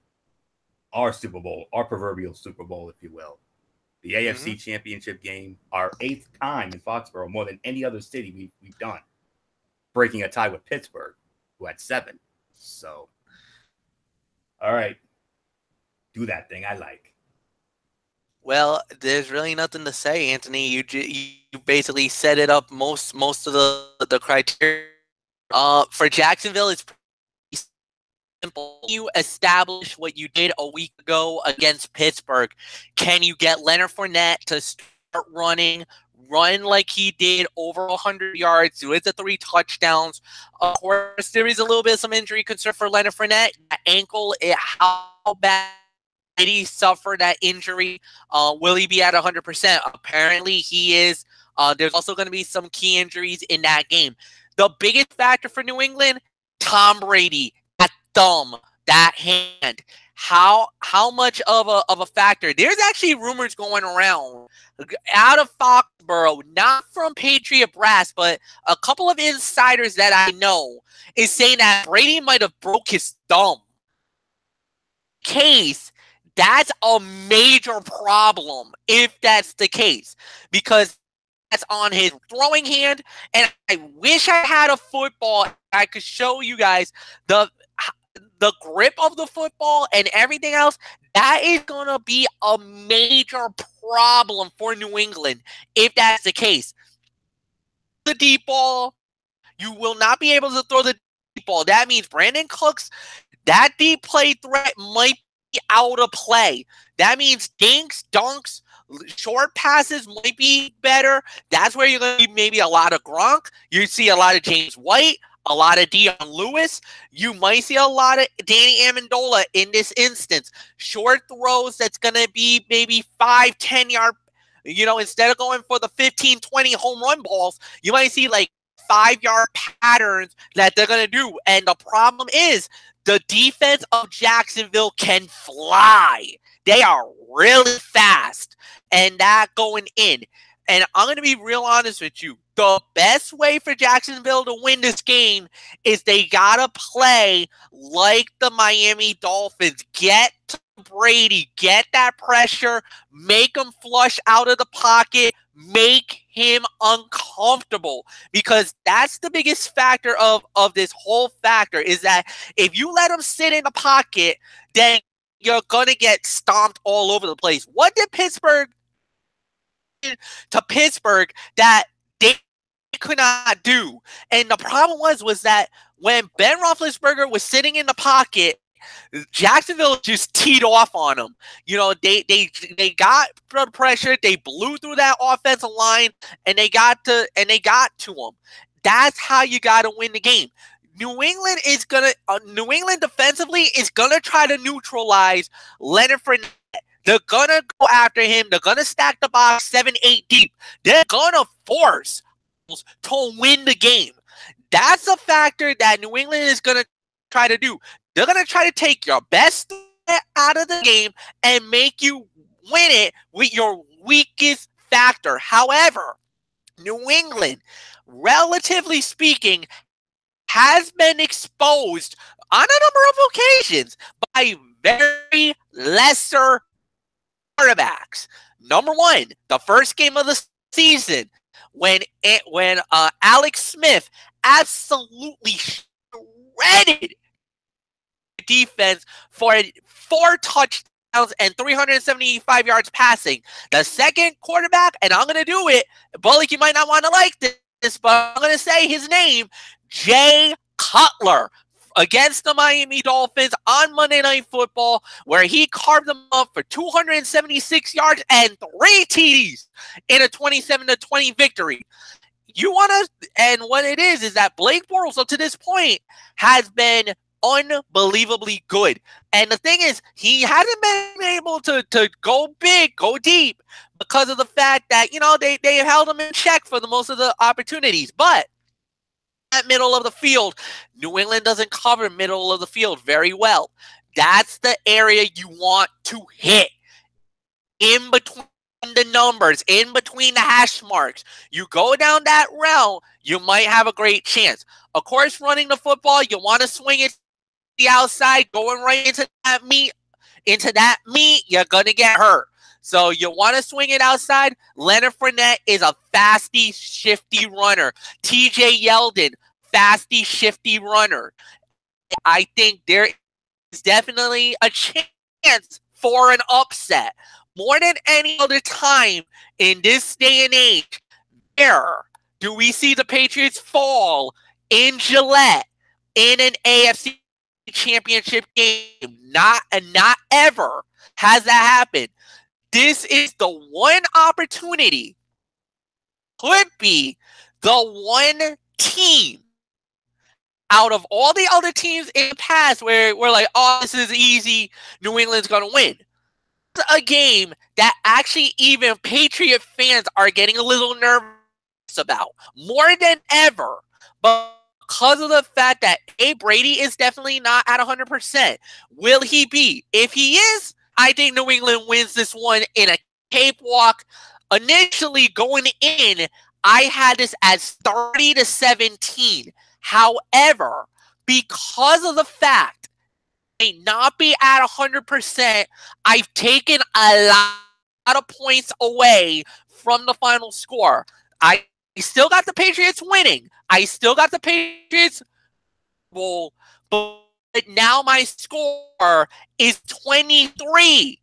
A: Our Super Bowl, our proverbial Super Bowl, if you will. The AFC Championship game, our 8th time in Foxborough, more than any other city we've done. Breaking a tie with Pittsburgh, who had 7. So, all right. Do that thing I like.
B: Well, there's really nothing to say, Anthony. You basically set it up most of the criteria. For Jacksonville, it's pretty simple. You establish what you did a week ago against Pittsburgh. Can you get Leonard Fournette to start run like he did over 100 yards, do it to 3 touchdowns? Of course, there is a little bit of some injury concern for Leonard Fournette. That ankle, how bad did he suffer that injury? Will he be at 100%? Apparently, he is. There's also going to be some key injuries in that game. The biggest factor for New England, Tom Brady, that thumb, that hand. How much of a factor? There's actually rumors going around out of Foxborough, not from Patriot Brass, but a couple of insiders that I know is saying that Brady might have broke his thumb. That's a major problem if that's the case, because that's on his throwing hand. And I wish I had a football I could show you guys the grip of the football and everything else. That is going to be a major problem for New England if that's the case. The deep ball, you will not be able to throw the deep ball. That means Brandon Cooks, that deep play threat might be out of play. That means dinks, dunks, short passes might be better. That's where you're going to see maybe a lot of Gronk. You see a lot of James White, a lot of Dion Lewis. You might see a lot of Danny Amendola in this instance. Short throws that's going to be maybe 5-10 yard, instead of going for the 15-20 home run balls, you might see like 5-yard patterns that they're going to do. And the problem is the defense of Jacksonville can fly. They are really fast, and that going in. And I'm going to be real honest with you. The best way for Jacksonville to win this game is they got to play like the Miami Dolphins. Get to Brady, get that pressure, make him flush out of the pocket, make him uncomfortable, because that's the biggest factor of this whole factor, is that if you let him sit in the pocket, then you're going to get stomped all over the place. What did Pittsburgh that they could not do? And the problem was that when Ben Roethlisberger was sitting in the pocket, Jacksonville just teed off on him. They got pressure, they blew through that offensive line, and they got to him. That's how you got to win the game. New England defensively is gonna try to neutralize Leonard Fournette. They're gonna go after him. They're gonna stack the box 7-8 deep. They're gonna force to win the game. That's a factor that New England is gonna try to do. They're gonna try to take your best out of the game and make you win it with your weakest factor. However, New England, relatively speaking, has been exposed on a number of occasions by very lesser quarterbacks. Number one, the first game of the season, when Alex Smith absolutely shredded defense for 4 touchdowns and 375 yards passing. The second quarterback, and I'm going to do it, Bullock, you might not want to like this, but I'm going to say his name, Jay Cutler, against the Miami Dolphins on Monday Night Football, where he carved them up for 276 yards and 3 TDs in a 27-20 victory. And what it is that Blake Bortles up to this point has been unbelievably good. And the thing is, he hasn't been able to go big, go deep, because of the fact that, they held him in check for the most of the opportunities. But that middle of the field, New England doesn't cover middle of the field very well. That's the area you want to hit, in between the numbers in between the hash marks, you go down that route, you might have a great chance. Of course, running the football, you want to swing it to the outside, going right into that meat, you're going to get hurt. So you want to swing it outside. Leonard Fournette is a fasty, shifty runner. TJ Yeldon, fasty, shifty runner. I think there is definitely a chance for an upset. More than any other time in this day and age, where do we see the Patriots fall in Gillette in an AFC championship game? Not ever has that happened. This is the one opportunity, could be the one team out of all the other teams in the past where we're like, oh, this is easy, New England's going to win. It's a game that actually even Patriot fans are getting a little nervous about, more than ever. But because of the fact that Brady is definitely not at 100%. Will he be? If he is, I think New England wins this one in a cakewalk. Initially going in, I had this as 30-17. However, because of the fact they may not be at 100%, I've taken a lot of points away from the final score. I still got the Patriots winning. I still got the Patriots. Well, but now my score is 23.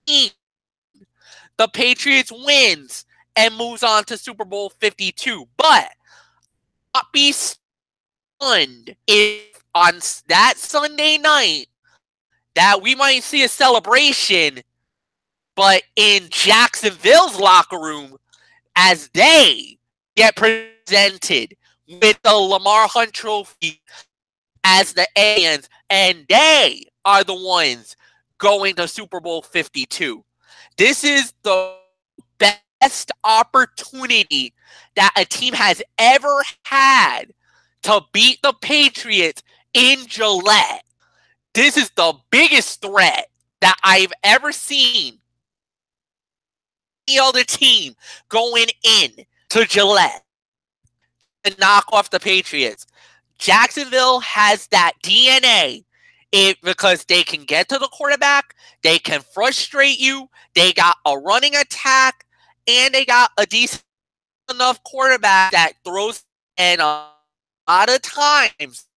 B: The Patriots wins and moves on to Super Bowl 52. But not be stunned if on that Sunday night that we might see a celebration, but in Jacksonville's locker room as they get presented with the Lamar Hunt Trophy as the aliens, and they are the ones going to Super Bowl 52. This is the best opportunity that a team has ever had to beat the Patriots in Gillette. This is the biggest threat that I've ever seen any other team going in to Gillette to knock off the Patriots. Jacksonville has that DNA because they can get to the quarterback, they can frustrate you, they got a running attack, and they got a decent enough quarterback that throws. And a lot of times,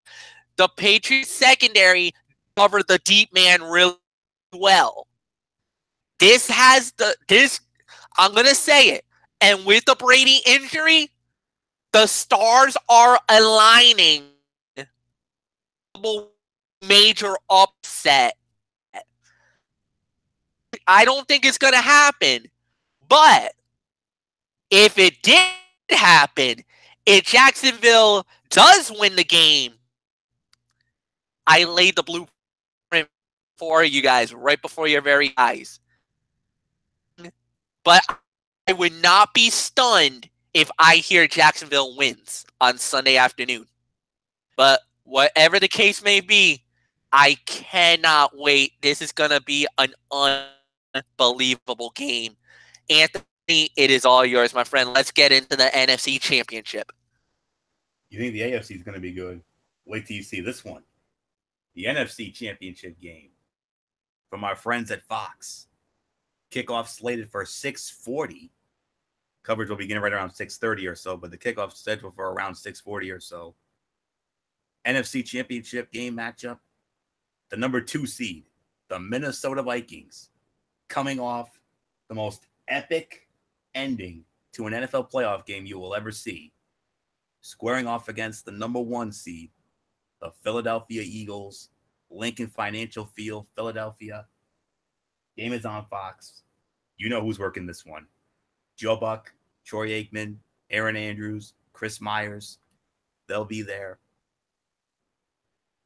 B: the Patriots secondary cover the deep man really well. I'm going to say it. And with the Brady injury, the stars are aligning. Major upset. I don't think it's going to happen. But if it did happen, if Jacksonville does win the game, I laid the blueprint for you guys right before your very eyes. But I would not be stunned if I hear Jacksonville wins on Sunday afternoon. But whatever the case may be, I cannot wait. This is going to be an unbelievable game. Anthony, it is all yours, my friend. Let's get into the NFC Championship.
A: You think the AFC is going to be good? Wait till you see this one. The NFC Championship game from our friends at Fox. Kickoff slated for 6:40. Coverage will begin right around 6:30 or so, but the kickoff scheduled for around 6:40 or so. NFC Championship game matchup. The number 2 seed, the Minnesota Vikings, coming off the most epic ending to an NFL playoff game you will ever see, squaring off against the number 1 seed, the Philadelphia Eagles, Lincoln Financial Field, Philadelphia. Game is on Fox. You know who's working this one. Joe Buck, Troy Aikman, Aaron Andrews, Chris Myers. They'll be there.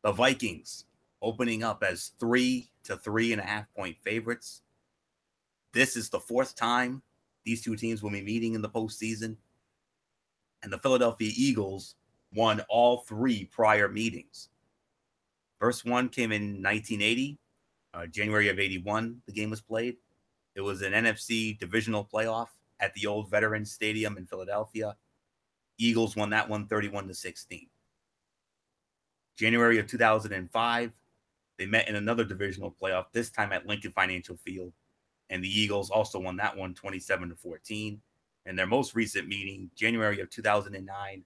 A: The Vikings opening up as 3 to 3.5 point favorites. This is the 4th time these two teams will be meeting in the postseason. And the Philadelphia Eagles won all 3 prior meetings. First one came in 1980. January of 81, the game was played. It was an NFC divisional playoff at the old Veterans Stadium in Philadelphia. Eagles won that one 31-16. January of 2005, they met in another divisional playoff, this time at Lincoln Financial Field, and the Eagles also won that one 27-14. In their most recent meeting, January of 2009,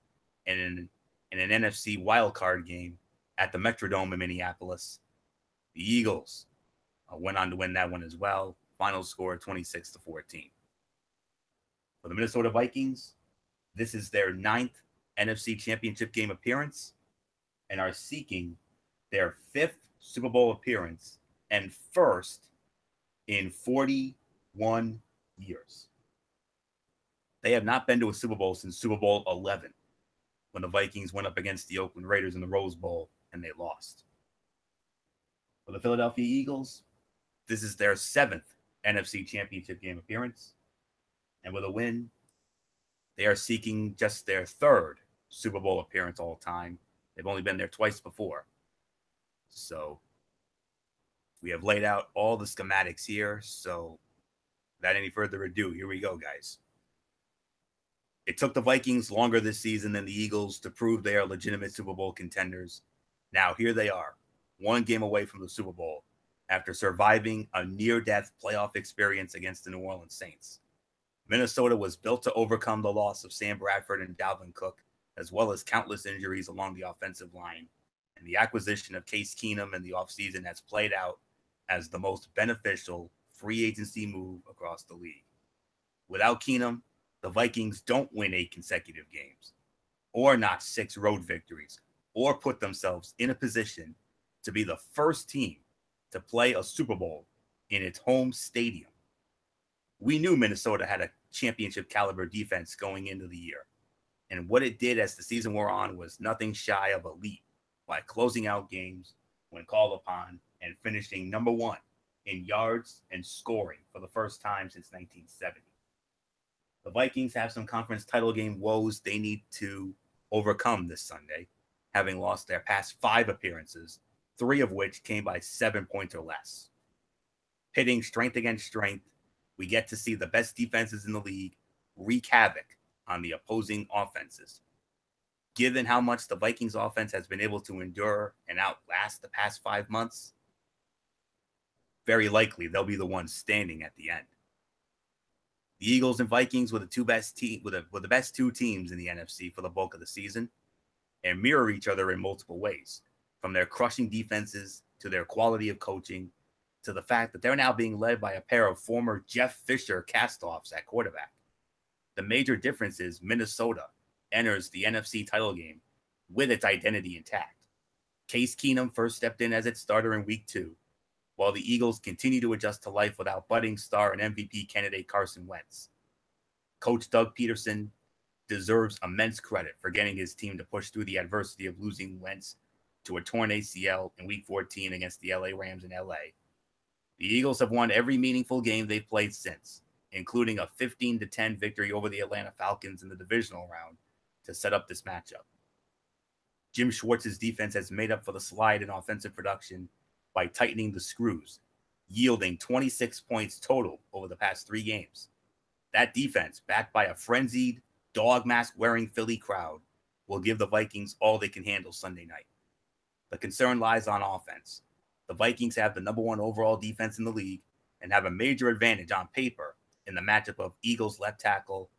A: and in an NFC wildcard game at the Metrodome in Minneapolis, the Eagles went on to win that one as well. Final score 26-14. For the Minnesota Vikings, this is their 9th NFC Championship game appearance and are seeking their 5th Super Bowl appearance and first in 41 years. They have not been to a Super Bowl since Super Bowl 11, when the Vikings went up against the Oakland Raiders in the Rose Bowl and they lost. For the Philadelphia Eagles, this is their 7th NFC Championship game appearance. And with a win, they are seeking just their 3rd Super Bowl appearance all time. They've only been there twice before. So we have laid out all the schematics here. So without any further ado, here we go, guys. It took the Vikings longer this season than the Eagles to prove they are legitimate Super Bowl contenders. Now here they are, one game away from the Super Bowl after surviving a near-death playoff experience against the New Orleans Saints. Minnesota was built to overcome the loss of Sam Bradford and Dalvin Cook, as well as countless injuries along the offensive line. And the acquisition of Case Keenum in the offseason has played out as the most beneficial free agency move across the league. Without Keenum, the Vikings don't win 8 consecutive games, or notch 6 road victories, or put themselves in a position to be the first team to play a Super Bowl in its home stadium. We knew Minnesota had a championship caliber defense going into the year, and what it did as the season wore on was nothing shy of elite by closing out games when called upon and finishing number 1 in yards and scoring for the first time since 1970. The Vikings have some conference title game woes they need to overcome this Sunday, having lost their past 5 appearances, 3 of which came by 7 points or less. Pitting strength against strength, we get to see the best defenses in the league wreak havoc on the opposing offenses. Given how much the Vikings offense has been able to endure and outlast the past 5 months, very likely they'll be the ones standing at the end. The Eagles and Vikings were the best 2 teams in the NFC for the bulk of the season and mirror each other in multiple ways, from their crushing defenses to their quality of coaching to the fact that they're now being led by a pair of former Jeff Fisher castoffs at quarterback. The major difference is Minnesota enters the NFC title game with its identity intact. Case Keenum first stepped in as its starter in week 2, while the Eagles continue to adjust to life without budding star and MVP candidate Carson Wentz. Coach Doug Peterson deserves immense credit for getting his team to push through the adversity of losing Wentz to a torn ACL in Week 14 against the LA Rams in LA. The Eagles have won every meaningful game they've played since, including a 15-10 victory over the Atlanta Falcons in the divisional round to set up this matchup. Jim Schwartz's defense has made up for the slide in offensive production by tightening the screws, yielding 26 points total over the past 3 games. That defense, backed by a frenzied, dog mask-wearing Philly crowd, will give the Vikings all they can handle Sunday night. The concern lies on offense. The Vikings have the number 1 overall defense in the league and have a major advantage on paper in the matchup of Eagles left tackle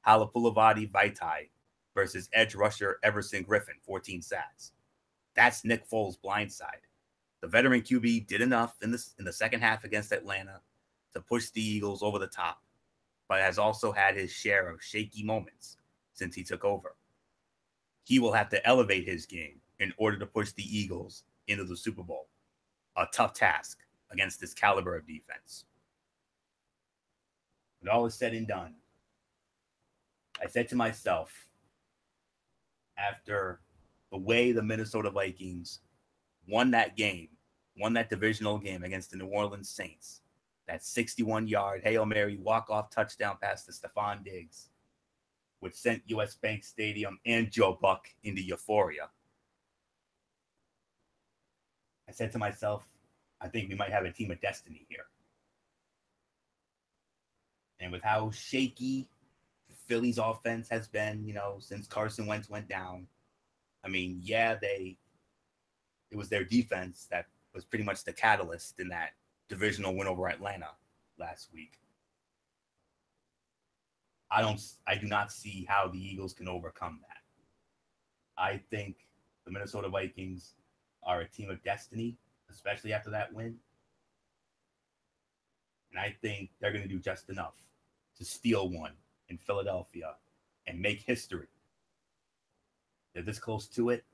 A: Halapoulivaati Vaitai versus edge rusher Everson Griffin, 14 sacks. That's Nick Foles' blind side. The veteran QB did enough in the second half against Atlanta to push the Eagles over the top, but has also had his share of shaky moments since he took over. He will have to elevate his game in order to push the Eagles into the Super Bowl. A tough task against this caliber of defense. When all is said and done, I said to myself, after the way the Minnesota Vikings won that divisional game against the New Orleans Saints, that 61-yard Hail Mary walk-off touchdown pass to Stephon Diggs, which sent US Bank Stadium and Joe Buck into euphoria. I said to myself, I think we might have a team of destiny here. And with how shaky Philly's offense has been, since Carson Wentz went down, I mean, yeah, it was their defense that was pretty much the catalyst in that divisional win over Atlanta last week. I do not see how the Eagles can overcome that. I think the Minnesota Vikings are a team of destiny, especially after that win. And I think they're going to do just enough to steal one in Philadelphia and make history. They're this close to it.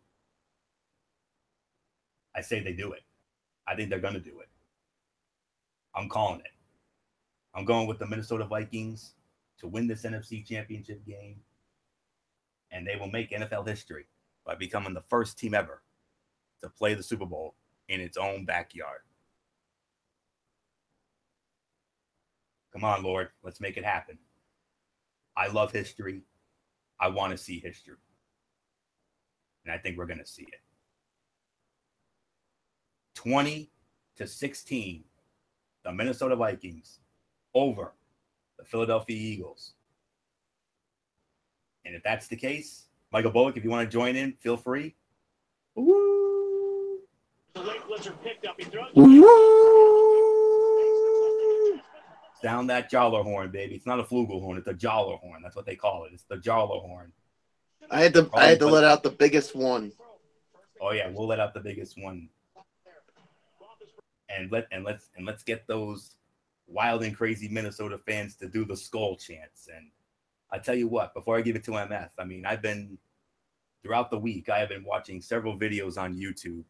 A: I say they do it. I think they're going to do it. I'm calling it. I'm going with the Minnesota Vikings to win this NFC Championship game. And they will make NFL history by becoming the first team ever to play the Super Bowl in its own backyard. Come on, Lord. Let's make it happen. I love history. I want to see history. And I think we're going to see it. 20-16, the Minnesota Vikings over the Philadelphia Eagles. And if that's the case, Michael Bullock, if you want to join in, feel free. Woo! Sound that Jawler horn, baby. It's not a flugelhorn. It's a Jawler horn. That's what they call it. It's the Jawler horn.
C: I had to let out the biggest one.
A: Oh yeah, we'll let out the biggest one. And let's get those wild and crazy Minnesota fans to do the skull chants. And I tell you what, before I give it to MF, I mean, throughout the week, I have been watching several videos on YouTube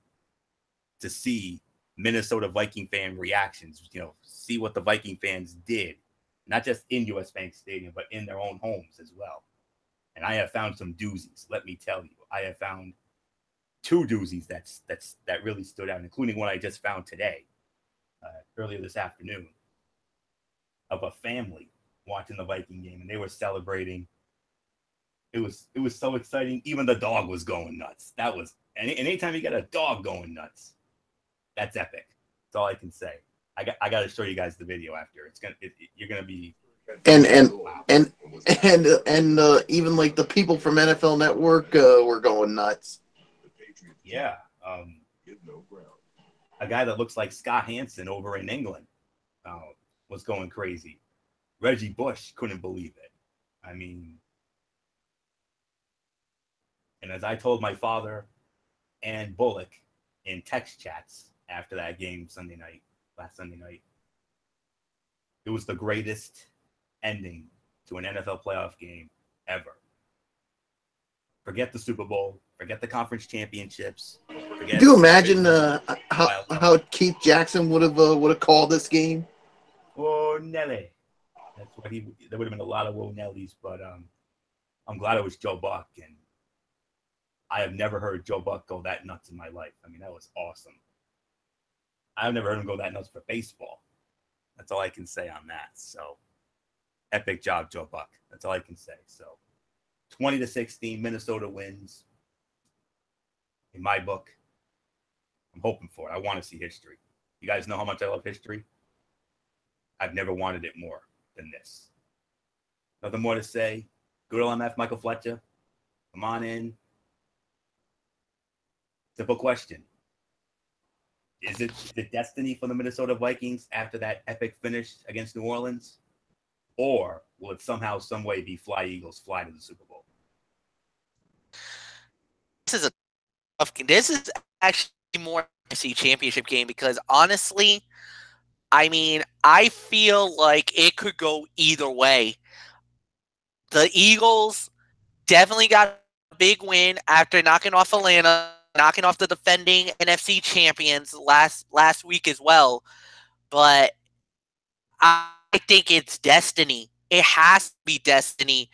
A: to see Minnesota Viking fan reactions, see what the Viking fans did, not just in US Bank Stadium, but in their own homes as well. And I have found some doozies, let me tell you. I have found two doozies that really stood out, including one I just found today, earlier this afternoon, of a family watching the Viking game, and they were celebrating. It was so exciting. Even the dog was going nuts. And anytime you get a dog going nuts, that's epic. That's all I can say. I got to show you guys the video after. You're gonna be.
C: And even like the people from NFL Network were going nuts.
A: Yeah. A guy that looks like Scott Hansen over in England was going crazy. Reggie Bush couldn't believe it. I mean, and as I told my father and Bullock in text chats after that game last Sunday night, it was the greatest ending to an NFL playoff game ever. Forget the Super Bowl. Forget the conference championships.
C: Could you imagine how Keith Jackson would have called this game?
A: Oh, Nelly. That's what there would have been a lot of Will Nellies, but I'm glad it was Joe Buck, and I have never heard Joe Buck go that nuts in my life. I mean, that was awesome. I've never heard him go that nuts for baseball. That's all I can say on that. So, epic job, Joe Buck. That's all I can say. So, 20-16, Minnesota wins. In my book, I'm hoping for it. I want to see history. You guys know how much I love history. I've never wanted it more than this. Nothing more to say. Good old MF Michael Fletcher. Come on in. Simple question. Is it the destiny for the Minnesota Vikings after that epic finish against New Orleans? Or will it somehow, some way be fly Eagles, fly to the Super Bowl?
B: This is actually more NFC Championship game because honestly, I mean, I feel like it could go either way. The Eagles definitely got a big win after knocking off Atlanta, knocking off the defending NFC champions last week as well. But I think it's destiny. It has to be destiny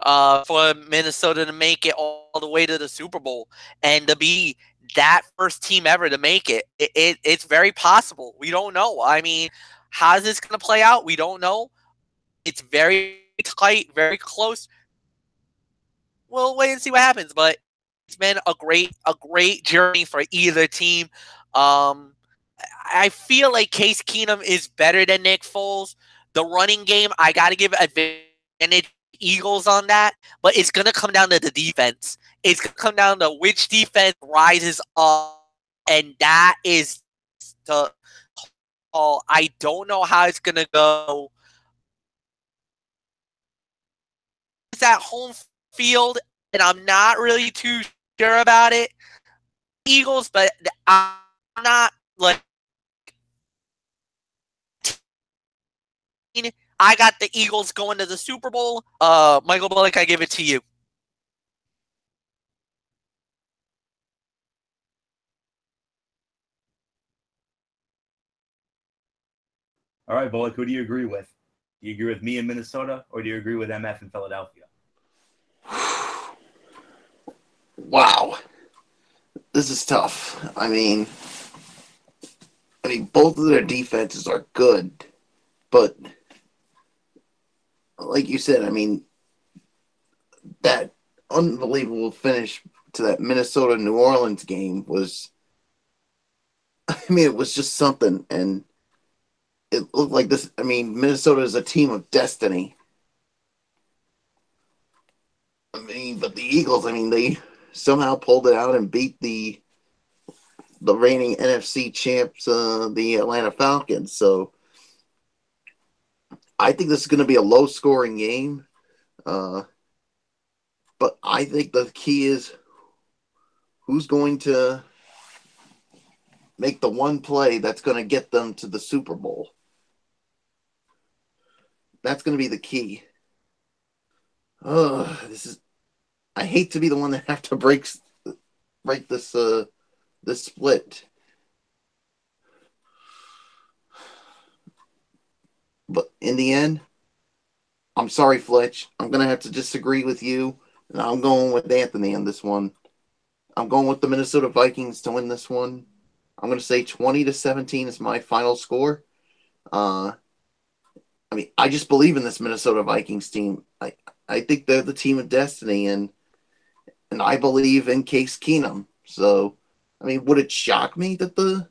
B: for Minnesota to make it all the way to the Super Bowl and to be that first team ever to make it. It's very possible. We don't know. I mean, how is this going to play out? We don't know. It's very tight, very close. We'll wait and see what happens. But it's been a great journey for either team. I feel like Case Keenum is better than Nick Foles, the running game, I got to give advantage Eagles on that, but it's going to come down to the defense. It's going to come down to which defense rises up, and that is the I don't know how it's going to go. It's at home field, and I'm not really too sure about it. Eagles, but I'm not like I got the Eagles going to the Super Bowl. Michael Bullock, I give it to you.
A: All right, Bullock, who do you agree with? Do you agree with me in Minnesota, or do you agree with MF in Philadelphia?
C: Wow. This is tough. I mean, both of their defenses are good, but like you said, I mean, that unbelievable finish to that Minnesota-New Orleans game was, I mean, it was just something, and it looked like this. I mean, Minnesota is a team of destiny. I mean, but the Eagles, I mean, they somehow pulled it out and beat the reigning NFC champs, the Atlanta Falcons. So I think this is going to be a low-scoring game. But I think the key is who's going to make the one play that's going to get them to the Super Bowl. That's going to be the key. I hate to be the one that have to break this this split. But in the end, I'm sorry, Fletch. I'm going to have to disagree with you. And I'm going with Anthony on this one. I'm going with the Minnesota Vikings to win this one. I'm going to say 20-17 is my final score. I mean, I just believe in this Minnesota Vikings team. I think they're the team of destiny, and I believe in Case Keenum. So, I mean, would it shock me that the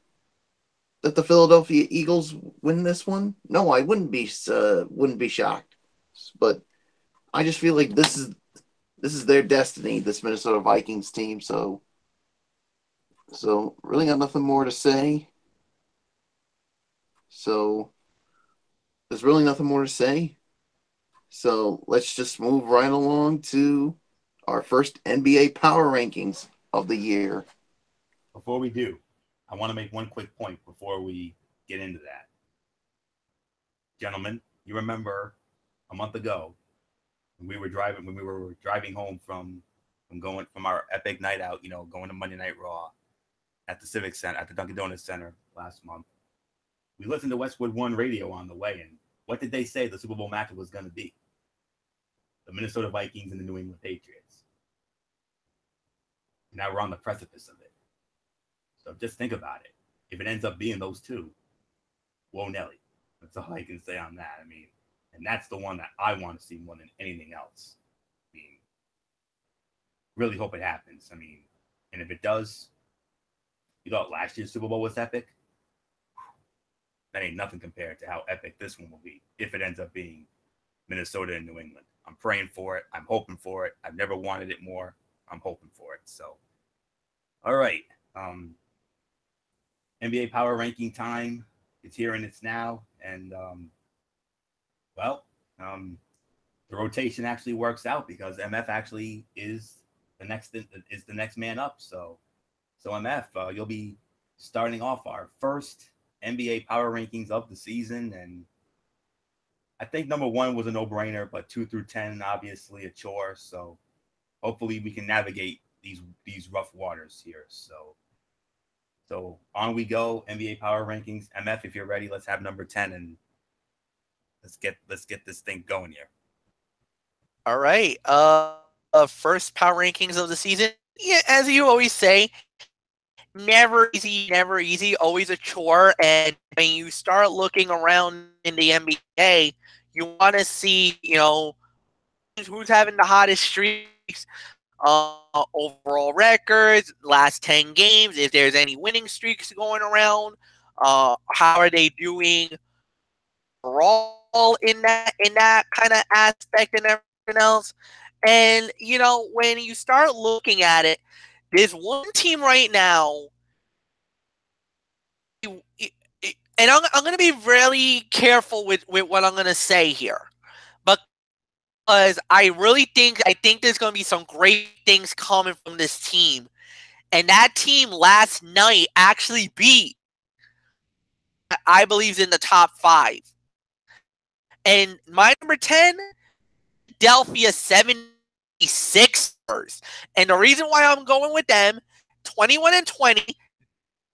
C: Philadelphia Eagles win this one? No, I wouldn't be shocked. But I just feel like this is their destiny, this Minnesota Vikings team. So really got nothing more to say. So there's really nothing more to say. So let's just move right along to our first NBA Power Rankings of the year.
A: Before we do, I want to make one quick point before we get into that. Gentlemen, you remember a month ago when we were driving home from our epic night out, going to Monday Night Raw at the Civic Center, at the Dunkin' Donuts Center last month. We listened to Westwood One radio on the way, and what did they say the Super Bowl matchup was going to be? The Minnesota Vikings and the New England Patriots. Now we're on the precipice of it. So just think about it. If it ends up being those two, whoa, Nelly. That's all I can say on that. I mean, and that's the one that I want to see more than anything else. I mean, really hope it happens. I mean, and if it does, you thought last year's Super Bowl was epic? That ain't nothing compared to how epic this one will be if it ends up being Minnesota and New England. I'm praying for it. I'm hoping for it. I've never wanted it more. I'm hoping for it. So, all right. NBA Power Ranking time. It's here and it's now. And, the rotation actually works out because MF actually is the next man up. So MF, you'll be starting off our first NBA Power Rankings of the season, and I think number 1 was a no-brainer, but 2 through 10 obviously a chore. So hopefully we can navigate these rough waters here. So on we go. NBA Power Rankings. MF, if you're ready, let's have number 10 and let's get this thing going here.
B: All right. First Power Rankings of the season. Yeah, as you always say, never easy, always a chore. And when you start looking around in the NBA, you want to see, who's having the hottest streaks, overall records, last 10 games, if there's any winning streaks going around, how are they doing overall. all in that kind of aspect and everything else. And when you start looking at it, there's one team right now, and I'm going to be really careful with what I'm going to say here, because I think there's going to be some great things coming from this team. And that team last night actually beat, I believe, in the top 5. And my number 10, Philadelphia 76ers. And the reason why I'm going with them, 21-20,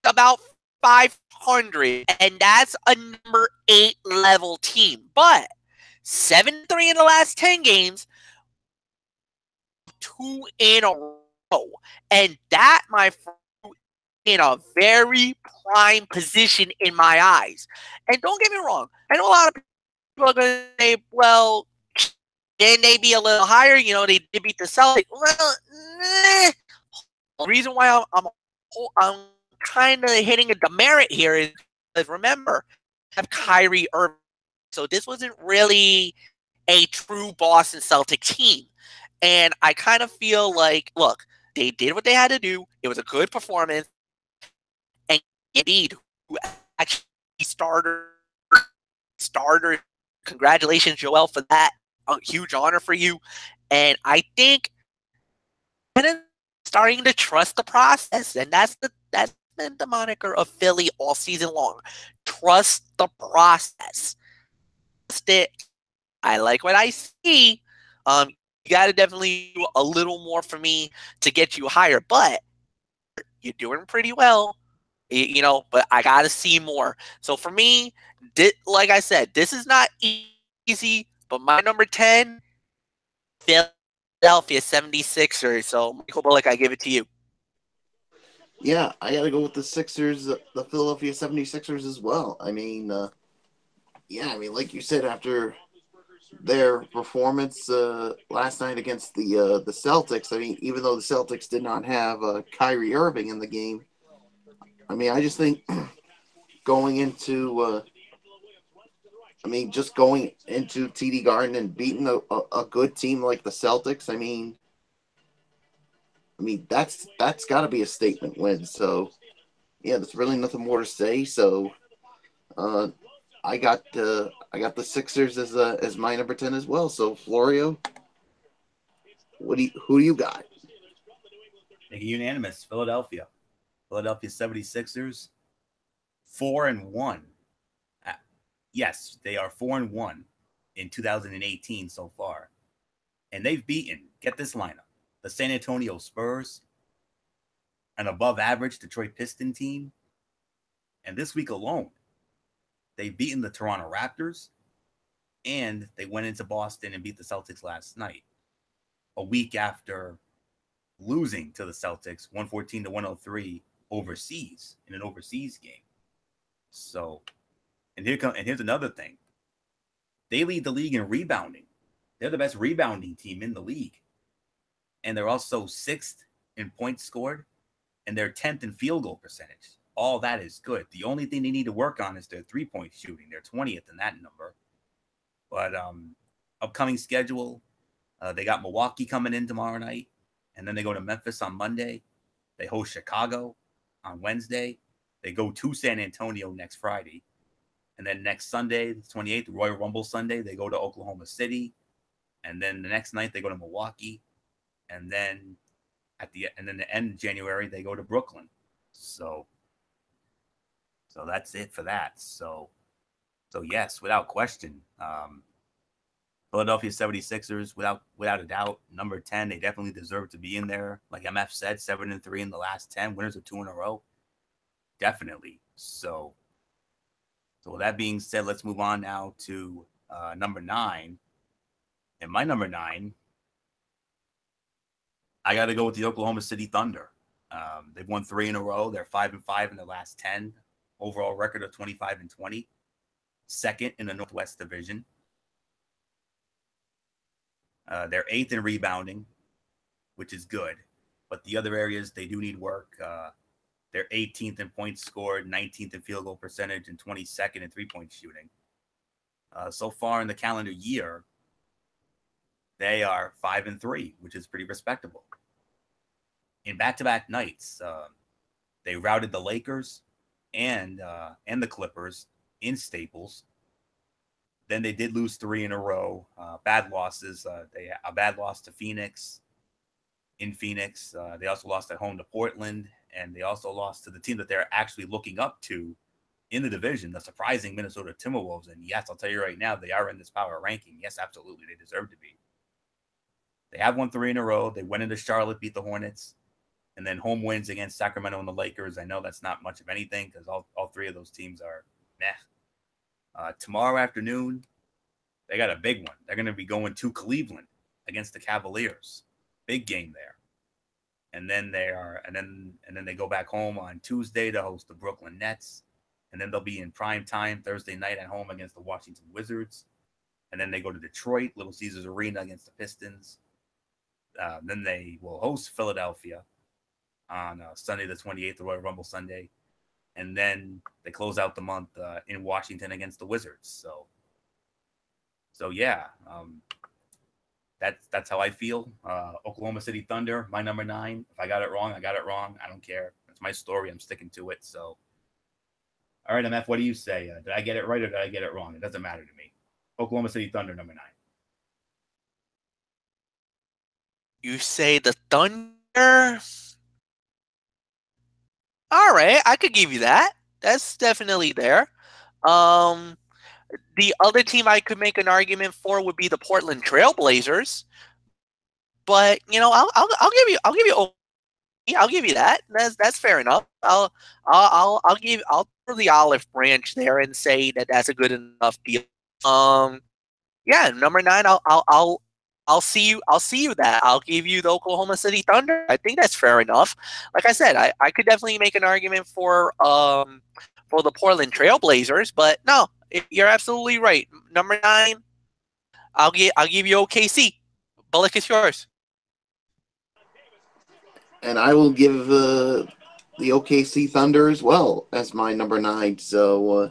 B: about 500, and that's a number 8 level team. But 7-3 in the last 10 games, 2 in a row. And that, my friend, in a very prime position in my eyes. And don't get me wrong, I know a lot of people are going to say, well, can they be a little higher? They did beat the Celtics. Well, the reason why I'm kind of hitting a demerit here is because, remember, I have Kyrie Irving. So this wasn't really a true Boston Celtic team. And I kind of feel like, look, they did what they had to do. It was a good performance. And indeed, who actually starter. Congratulations, Joel, for that. A huge honor for you. And I think kind of starting to trust the process. And that's been the moniker of Philly all season long. Trust the process. Trust it. I like what I see. You got to definitely do a little more for me to get you higher. But you're doing pretty well. But I got to see more. So for me, like I said, this is not easy. But my number 10, Philadelphia 76ers. So, Michael Bullock, I give it to you.
C: Yeah, I got to go with the Sixers, the Philadelphia 76ers as well. I mean, like you said, after their performance last night against the Celtics, I mean, even though the Celtics did not have Kyrie Irving in the game, I mean, I just think going into TD Garden and beating a good team like the Celtics, I mean that's got to be a statement win. So yeah, there's really nothing more to say. So I got the Sixers as my number 10 as well. So Florio, who do you got?
A: Make it unanimous. Philadelphia 76ers, 4-1. Yes, they are 4-1 in 2018 so far. And they've beaten, get this lineup, the San Antonio Spurs, an above average Detroit Piston team. And this week alone, they've beaten the Toronto Raptors, and they went into Boston and beat the Celtics last night, a week after losing to the Celtics 114-103 overseas in an overseas game. So, and here's another thing. They lead the league in rebounding. They're the best rebounding team in the league. And they're also 6th in points scored, and they're 10th in field goal percentage. All that is good. The only thing they need to work on is their 3-point shooting. They're 20th in that number. But upcoming schedule, they got Milwaukee coming in tomorrow night, and then they go to Memphis on Monday. They host Chicago on Wednesday. They go to San Antonio next Friday. And then next Sunday, the 28th, Royal Rumble Sunday, they go to Oklahoma City. And then the next night, they go to Milwaukee. And then the end of January, they go to Brooklyn. So that's it for that. So yes, without question, Philadelphia 76ers, without a doubt, number 10, they definitely deserve to be in there. Like MF said, 7-3 in the last 10, winners of 2 in a row. Definitely. So with that being said, let's move on now to number 9. And my number 9, I got to go with the Oklahoma City Thunder. They've won 3 in a row. They're 5-5 in the last 10. Overall record of 25-20. Second in the Northwest Division. They're 8th in rebounding, which is good. But the other areas, they do need work. They're 18th in points scored, 19th in field goal percentage, and 22nd in 3-point shooting. So far in the calendar year, they are 5-3, which is pretty respectable. In back-to-back nights, they routed the Lakers and the Clippers in Staples. Then they did lose 3 in a row. Bad losses. A bad loss to Phoenix in Phoenix. They also lost at home to Portland, and they also lost to the team that they're actually looking up to in the division, the surprising Minnesota Timberwolves. And yes, I'll tell you right now, they are in this power ranking. Yes, absolutely, they deserve to be. They have won 3 in a row. They went into Charlotte, beat the Hornets, and then home wins against Sacramento and the Lakers. I know that's not much of anything because all 3 of those teams are meh. Tomorrow afternoon, they got a big one. They're going to be going to Cleveland against the Cavaliers. Big game there. And then they go back home on Tuesday to host the Brooklyn Nets. And then they'll be in prime time Thursday night at home against the Washington Wizards. And then they go to Detroit, Little Caesars Arena against the Pistons. Then they will host Philadelphia on Sunday the 28th, the Royal Rumble Sunday. And then they close out the month in Washington against the Wizards. So yeah, that's how I feel. Oklahoma City Thunder, my number 9. If I got it wrong, I got it wrong. I don't care. It's my story. I'm sticking to it. So, all right, MF, what do you say? Did I get it right or did I get it wrong? It doesn't matter to me. Oklahoma City Thunder, number 9.
B: You say the Thunder? All right, I could give you that. That's definitely there. The other team I could make an argument for would be the Portland Trailblazers. But I'll give you that. That's fair enough. I'll throw the olive branch there and say that that's a good enough deal. Yeah, number 9. I'll see you that. I'll give you the Oklahoma City Thunder. I think that's fair enough. Like I said, I could definitely make an argument for the Portland Trailblazers, but no, you're absolutely right. Number 9, I'll give you OKC. Bullock is yours.
C: And I will give the OKC Thunder as well as my number 9. So,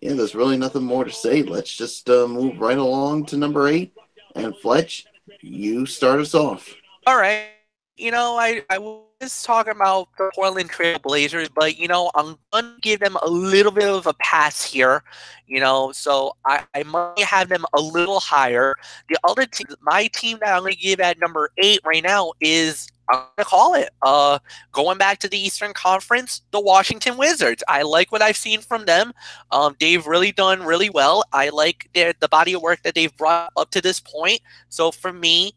C: yeah, there's really nothing more to say. Let's just move right along to number 8. And Fletch, you start us off.
B: All right. I was talking about the Portland Trail Blazers, but, I'm going to give them a little bit of a pass here, so I might have them a little higher. The other team, my team that I'm going to give at number 8 right now is, I'm going to call it, going back to the Eastern Conference, the Washington Wizards. I like what I've seen from them. They've really done really well. I like the body of work that they've brought up to this point. So for me,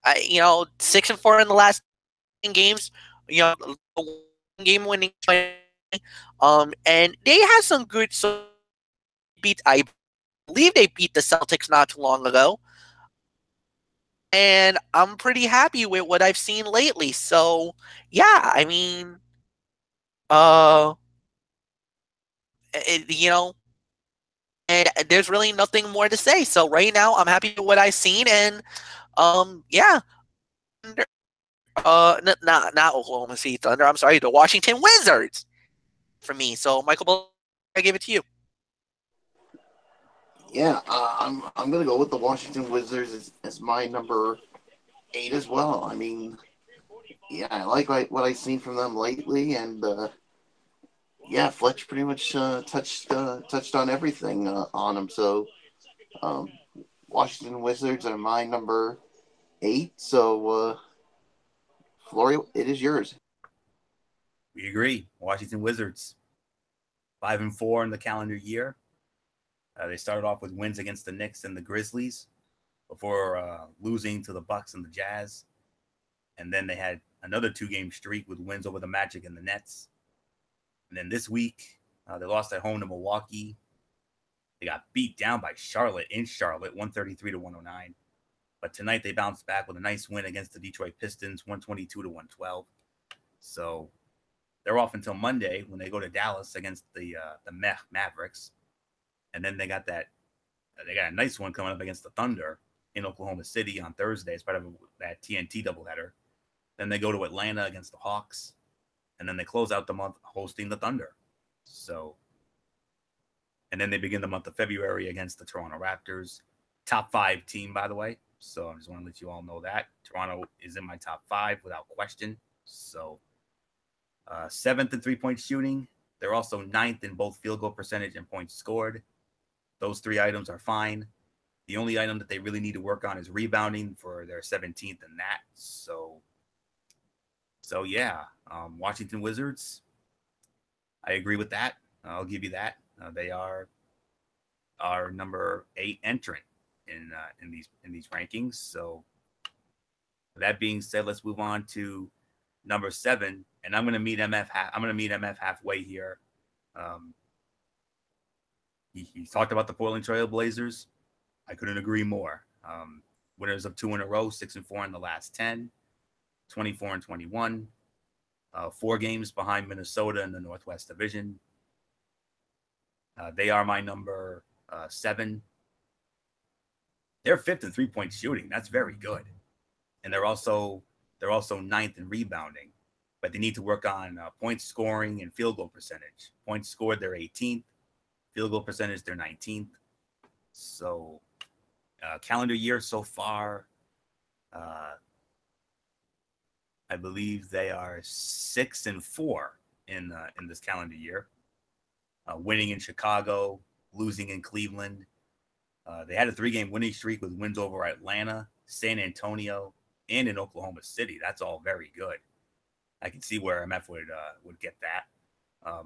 B: 6-4 in the last games, game winning, and they had some good. I believe they beat the Celtics not too long ago, and I'm pretty happy with what I've seen lately. So yeah, I mean, and there's really nothing more to say. So right now, I'm happy with what I've seen, and yeah. Not Oklahoma City Thunder. I'm sorry, the Washington Wizards for me. So, Michael, I give it to you.
C: Yeah, I'm gonna go with the Washington Wizards as my number 8 as well. I mean, yeah, I like what I've seen from them lately, and yeah, Fletch pretty much touched on everything on them. So, Washington Wizards are my number 8. So, Florio, it is yours.
A: We agree. Washington Wizards, 5-4 in the calendar year. They started off with wins against the Knicks and the Grizzlies before losing to the Bucks and the Jazz. And then they had another 2-game streak with wins over the Magic and the Nets. And then this week, they lost at home to Milwaukee. They got beat down by Charlotte in Charlotte, 133-109. But tonight they bounced back with a nice win against the Detroit Pistons, 122-112. So they're off until Monday when they go to Dallas against the Mavericks. And then they got a nice one coming up against the Thunder in Oklahoma City on Thursday as part of that TNT doubleheader. Then they go to Atlanta against the Hawks. And then they close out the month hosting the Thunder. So And then they begin the month of February against the Toronto Raptors. Top 5 team, by the way. So I just want to let you all know that. Toronto is in my top 5 without question. So 7th in three-point shooting. They're also 9th in both field goal percentage and points scored. Those 3 items are fine. The only item that they really need to work on is rebounding, for their 17th in that. So yeah, Washington Wizards, I agree with that. I'll give you that. They are our number 8 entrant in these rankings. So that being said, let's move on to number 7, and I'm going to meet MF. I'm going to meet MF halfway here. He talked about the Portland Trail Blazers. I couldn't agree more. Winners of 2 in a row, 6-4 in the last 10, 24-21. 4 games behind Minnesota in the Northwest Division. They are my number 7. They're 5th in three-point shooting. That's very good. And they're also 9th in rebounding. But they need to work on point scoring and field goal percentage. Points scored, they're 18th. Field goal percentage, they're 19th. So calendar year so far, I believe they are 6-4 in this calendar year. Winning in Chicago, losing in Cleveland. They had a 3-game winning streak with wins over Atlanta, San Antonio, and in Oklahoma City. That's all very good. I can see where MF would get that.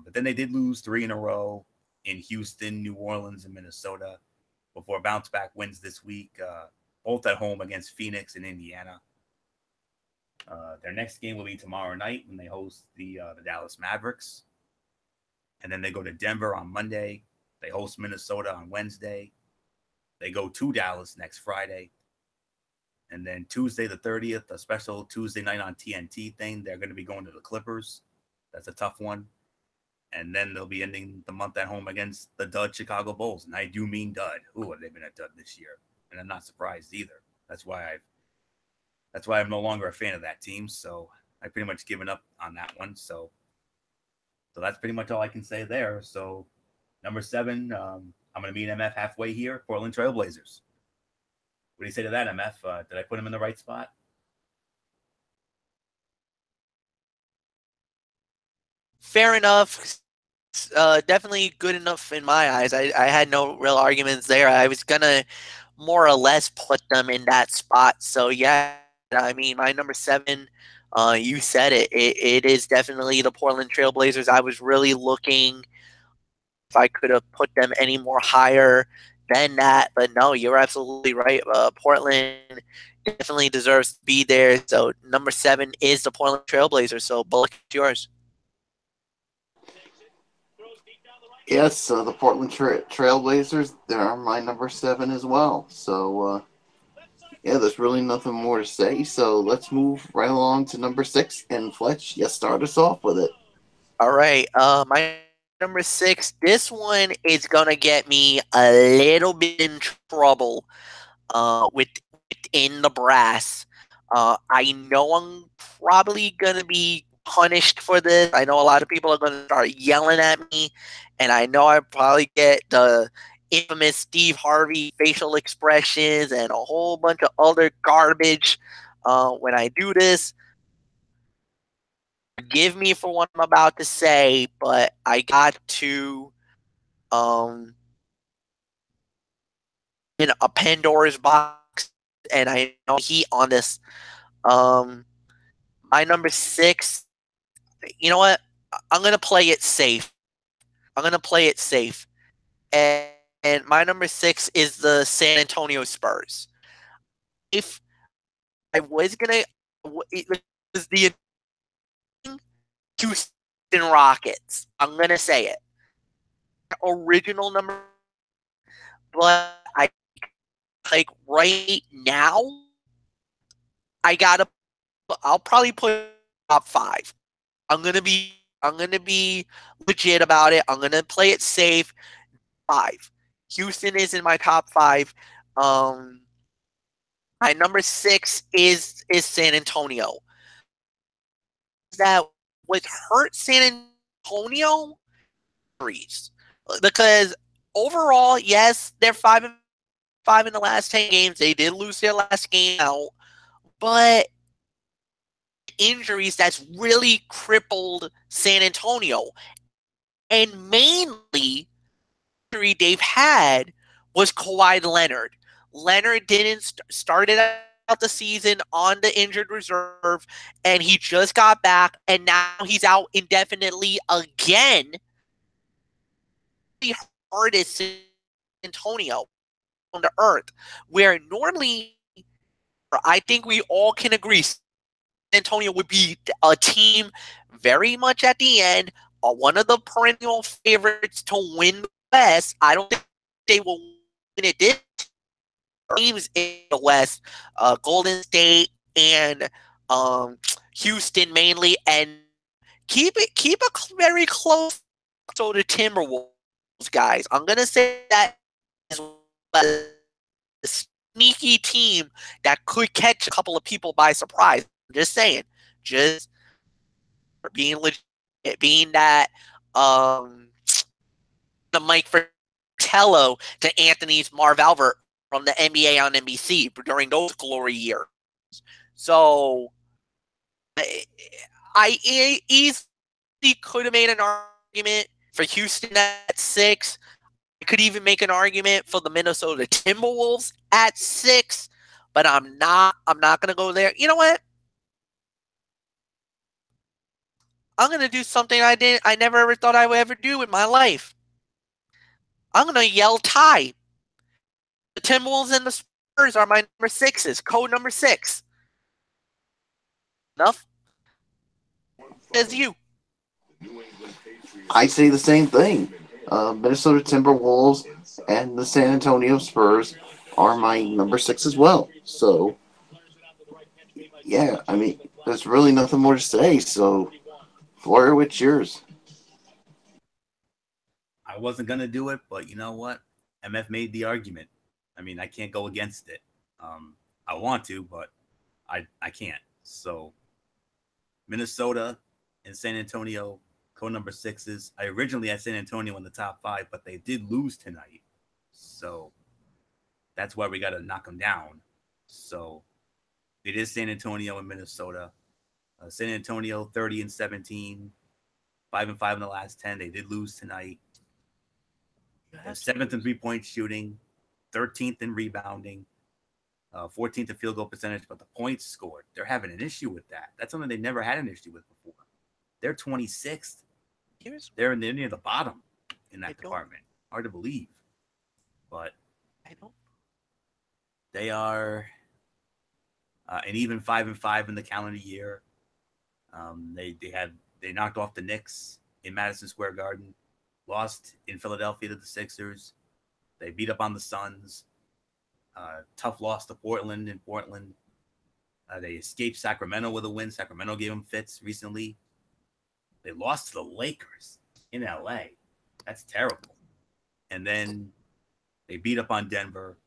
A: But then they did lose 3 in a row in Houston, New Orleans, and Minnesota before bounce-back wins this week, both at home against Phoenix and Indiana. Their next game will be tomorrow night when they host the Dallas Mavericks. And then they go to Denver on Monday. They host Minnesota on Wednesday. They go to Dallas next Friday. And then Tuesday the 30th, a special Tuesday night on TNT thing. They're going to be going to the Clippers. That's a tough one. And then they'll be ending the month at home against the dud Chicago Bulls. And I do mean dud. Ooh, they've been a dud this year. And I'm not surprised either. That's why I'm no longer a fan of that team. So I pretty much given up on that one. So that's pretty much all I can say there. So number 7, I'm going to meet MF halfway here, Portland Trail Blazers. What do you say to that, MF? Did I put him in the right spot?
B: Fair enough. Definitely good enough in my eyes. I had no real arguments there. I was going to more or less put them in that spot. So, yeah, I mean, my number 7, you said it. It is definitely the Portland Trail Blazers. I was really looking if I could have put them any more higher than that. But no, you're absolutely right. Portland definitely deserves to be there. So number 7 is the Portland Trail Blazers. So Bullock, it's yours.
C: Yes, the Portland Trailblazers, they're my number 7 as well. So, yeah, there's really nothing more to say. So let's move right along to number 6. And Fletch, you start us off with it.
B: All right. My number 6, this one is going to get me a little bit in trouble within the brass. I know I'm probably going to be punished for this. I know a lot of people are going to start yelling at me, and I know I probably get the infamous Steve Harvey facial expressions and a whole bunch of other garbage when I do this. Forgive me for what I'm about to say, but I got to in a Pandora's box, and I know heat on this. My number 6, you know what? I'm going to play it safe. And my number 6 is the San Antonio Spurs. If I was going to, it was the Houston Rockets. I'm going to say it. Original number, but I like right now, I'll probably put top 5. I'm gonna be legit about it. I'm gonna play it safe. 5. Houston is in my top 5. My number 6 is San Antonio. That what hurt San Antonio? Because overall, yes, they're 5-5 in the last 10 games. They did lose their last game out, but injuries that's really crippled San Antonio. And mainly, injury they've had was Kawhi Leonard. Leonard didn't started out the season on the injured reserve, and he just got back, and now he's out indefinitely again. The hardest San Antonio on the earth, where normally I think we all can agree San Antonio would be a team very much at the end, one of the perennial favorites to win the West. I don't think they will win it this teams in the West, Golden State and Houston mainly, and keep a very close to the Timberwolves guys. I'm gonna say that is a sneaky team that could catch a couple of people by surprise. I'm just saying, just for being legit, being that the Mike Fratello to Anthony's Marv Albert from the NBA on NBC during those glory years. So I easily could have made an argument for Houston at 6. I could even make an argument for the Minnesota Timberwolves at 6, but I'm not going to go there. You know what? I'm going to do something I never ever thought I would ever do in my life. I'm going to yell tie. The Timberwolves and the Spurs are my number 6s. Code number 6. Enough? As you.
C: I say the same thing. Minnesota Timberwolves and the San Antonio Spurs are my number 6 as well. So, yeah, I mean, there's really nothing more to say. So, Flora, what's yours?
A: I wasn't gonna do it, but you know what? MF made the argument. I mean, I can't go against it. I want to, but I can't. So, Minnesota and San Antonio, code number 6s. I originally had San Antonio in the top 5, but they did lose tonight. So that's why we got to knock them down. So it is San Antonio and Minnesota. San Antonio 30-17, 5-5 in the last 10. They did lose tonight. 7th in 3-point shooting, 13th in rebounding, 14th in field goal percentage, but the points scored, they're having an issue with that. That's something they never had an issue with before. They're 26th. They're near the bottom in that department. Hard to believe, but they are an even 5-5 in the calendar year. They knocked off the Knicks in Madison Square Garden, lost in Philadelphia to the Sixers. They beat up on the Suns. Tough loss to Portland in Portland. They escaped Sacramento with a win. Sacramento gave them fits recently. They lost to the Lakers in LA. That's terrible. And then they beat up on Denver.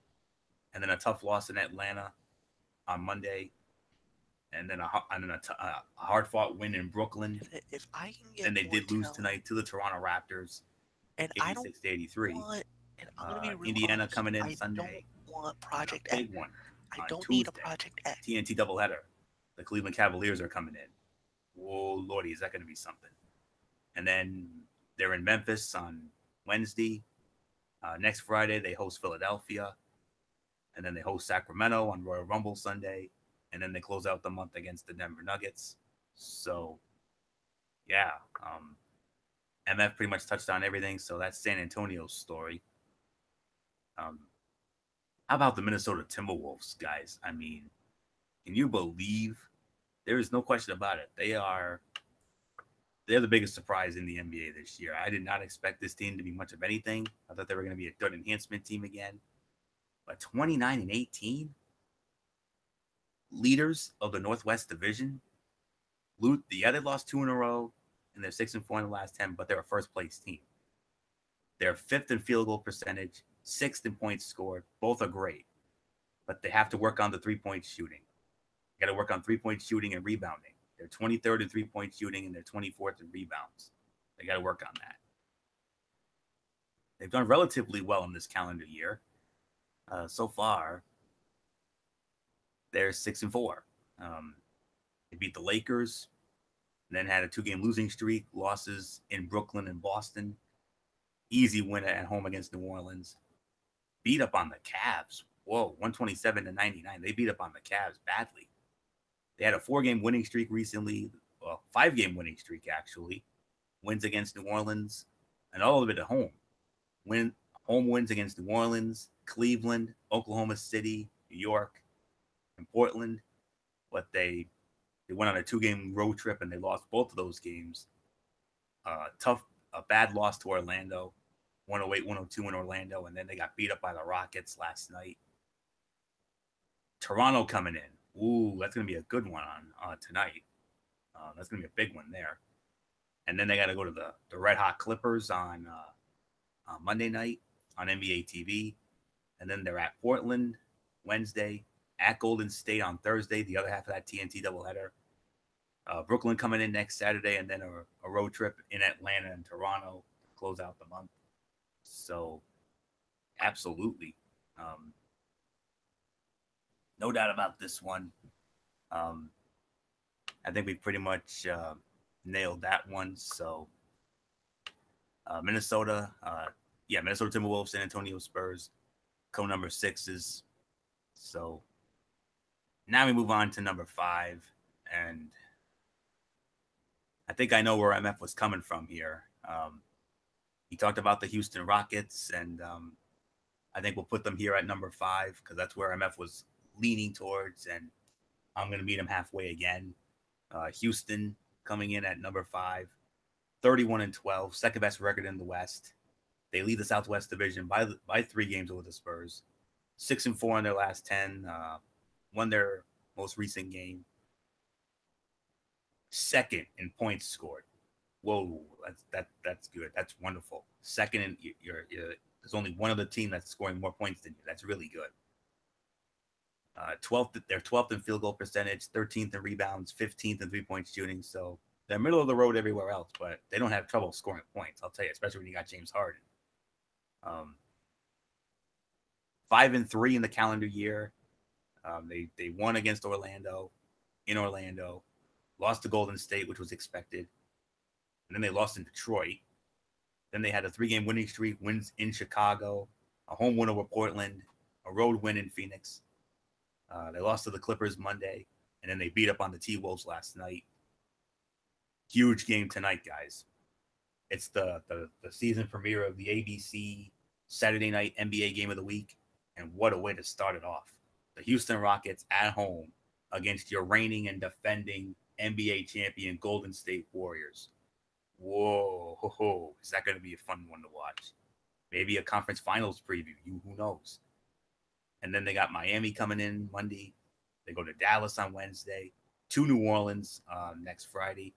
A: And then a tough loss in Atlanta on Monday. And then a hard-fought win in Brooklyn.
B: If I can get
A: and they did lose tonight to the Toronto Raptors,
B: and
A: 86-83. Indiana coming in Sunday.
B: I don't want Project
A: X. Big one. I don't need a Project X. TNT doubleheader. The Cleveland Cavaliers are coming in. Whoa, Lordy, is that going to be something? And then they're in Memphis on Wednesday. Next Friday, they host Philadelphia. And then they host Sacramento on Royal Rumble Sunday. And then they close out the month against the Denver Nuggets. So, yeah. MF pretty much touched on everything. So that's San Antonio's story. How about the Minnesota Timberwolves, guys? I mean, can you believe? There is no question about it. They're the biggest surprise in the NBA this year. I did not expect this team to be much of anything. I thought they were going to be a third enhancement team again. But 29-18, leaders of the Northwest Division. They lost 2 in a row, and they're 6-4 in the last 10, but they're a first-place team. They're 5th in field goal percentage, 6th in points scored. Both are great, but they have to work on the three-point shooting. Got to work on three-point shooting and rebounding. They're 23rd in three-point shooting, and they're 24th in rebounds. They got to work on that. they've done relatively well in this calendar year. So far, they're 6-4. They beat the Lakers, then had a 2-game losing streak, losses in Brooklyn and Boston. Easy win at home against New Orleans. Beat up on the Cavs. Whoa, 127-99. They beat up on the Cavs badly. They had a 4-game winning streak recently. Well, 5-game winning streak, actually. Wins against New Orleans, and all of it at home. Home wins against New Orleans, Cleveland, Oklahoma City, New York, and Portland. But they went on a 2-game road trip, and they lost both of those games. A bad loss to Orlando, 108-102 in Orlando, and then they got beat up by the Rockets last night. Toronto coming in. Ooh, that's going to be a good one on tonight. That's going to be a big one there. And then they got to go to the Red Hot Clippers on Monday night on NBA TV. And then they're at Portland Wednesday, at Golden State on Thursday, the other half of that TNT doubleheader. Brooklyn coming in next Saturday, and then a road trip in Atlanta and Toronto to close out the month. So, absolutely. No doubt about this one. I think we pretty much nailed that one. So, Minnesota Timberwolves, San Antonio Spurs, number 6s. So, now we move on to number 5, and I think I know where MF was coming from here. He talked about the Houston Rockets, and I think we'll put them here at number 5 because that's where MF was leaning towards, and I'm going to meet him halfway again. Houston coming in at number 5, 31-12, second best record in the West. They lead the Southwest Division by 3 games over the Spurs. 6-4 in their last 10. Won their most recent game. Second in points scored. Whoa, that's good. That's wonderful. Second, in there's only one other team that's scoring more points than you. That's really good. 12th, they're 12th in field goal percentage, 13th in rebounds, 15th in 3-point shooting. So they're middle of the road everywhere else, but they don't have trouble scoring points. I'll tell you, especially when you got James Harden. 5-3 in the calendar year. They won against Orlando, in Orlando, lost to Golden State, which was expected, and then they lost in Detroit. Then they had a 3-game winning streak, wins in Chicago, a home win over Portland, a road win in Phoenix. They lost to the Clippers Monday, and then they beat up on the T-Wolves last night. Huge game tonight, guys. It's the season premiere of the ABC Saturday night NBA Game of the Week, and what a way to start it off. The Houston Rockets at home against your reigning and defending NBA champion Golden State Warriors. Whoa, is that going to be a fun one to watch? Maybe a conference finals preview. Who knows? And then they got Miami coming in Monday. They go to Dallas on Wednesday, to New Orleans next Friday.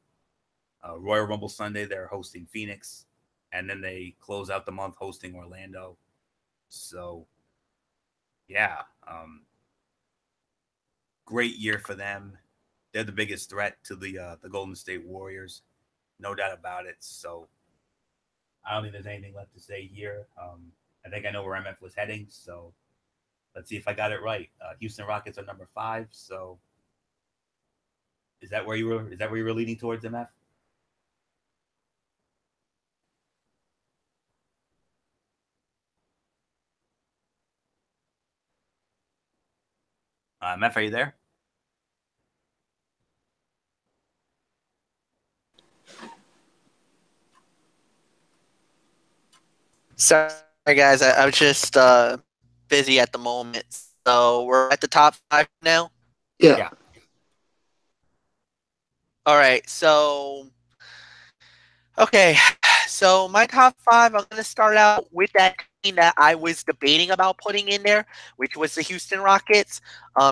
A: Royal Rumble Sunday, they're hosting Phoenix. And then they close out the month hosting Orlando. So, yeah. Great year for them. They're the biggest threat to the Golden State Warriors. No doubt about it. So, I don't think there's anything left to say here. I think I know where MF was heading. So, let's see if I got it right. Houston Rockets are number 5. So, is that where you were leaning towards, MF? MF, are you there?
B: Sorry, guys. I was just busy at the moment. So we're at the top 5 now?
C: Yeah.
B: All right. So, okay. So my top 5, I'm going to start out with that team that I was debating about putting in there, which was the Houston Rockets.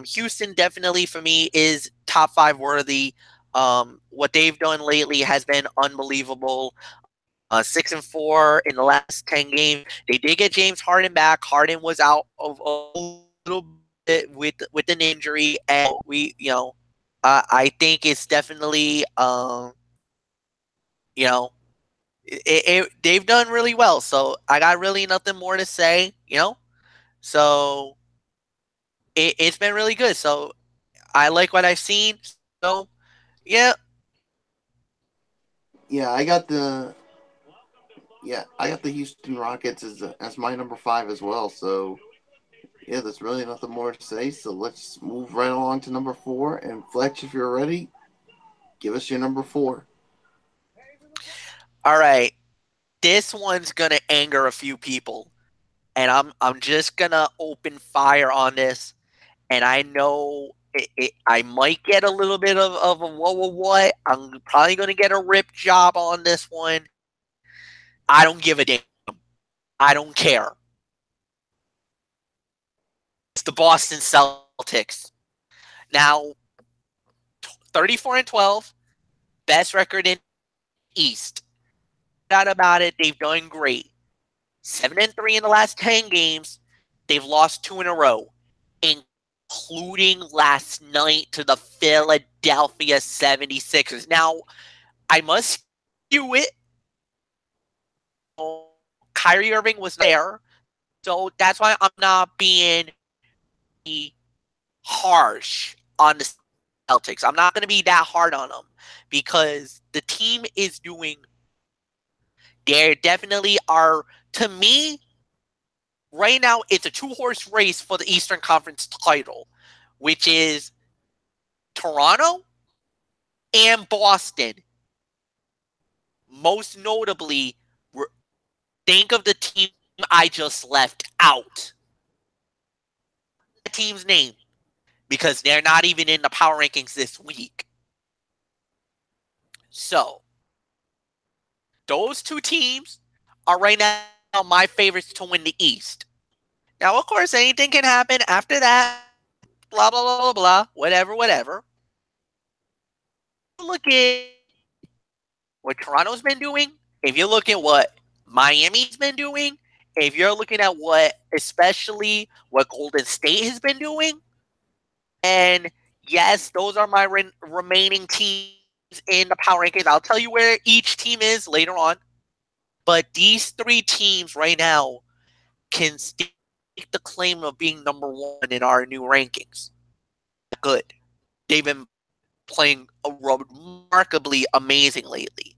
B: Houston definitely for me is top 5 worthy. What they've done lately has been unbelievable. 6-4 in the last 10 games. They did get James Harden back. Harden was out of a little bit with an injury, and I think it's definitely they've done really well. So I got really nothing more to say, So it's been really good. So I like what I've seen. So yeah.
C: Yeah, I got the Houston Rockets as my number 5 as well. So yeah, there's really nothing more to say. So let's move right along to number 4. And Fletch, if you're ready, give us your number 4.
B: All right. This one's gonna anger a few people, and I'm just gonna open fire on this. And I know I might get a little bit of a what. I'm probably gonna get a rip job on this one. I don't give a damn. I don't care. It's the Boston Celtics. Now, 34-12, best record in East. Not about it. They've done great. 7-3 in the last 10 games. They've lost 2 in a row, including last night to the Philadelphia 76ers. Now, I must do it. Kyrie Irving was there, so that's why I'm not being harsh on the Celtics. I'm not going to be that hard on them because the team is doing. They definitely are. To me, right now, it's a 2-horse race for the Eastern Conference title, which is Toronto and Boston. Most notably, think of the team I just left out. The team's name, because they're not even in the power rankings this week. So, those 2 teams are right now my favorites to win the East. Now, of course, anything can happen after that. Blah, blah, blah, blah, blah. Whatever. Look at what Toronto's been doing. If you look at what Miami's been doing, if you're looking at especially what Golden State has been doing, and yes, those are my remaining teams in the power rankings. I'll tell you where each team is later on. But these 3 teams right now can stake the claim of being number 1 in our new rankings. Good. They've been playing remarkably amazing lately.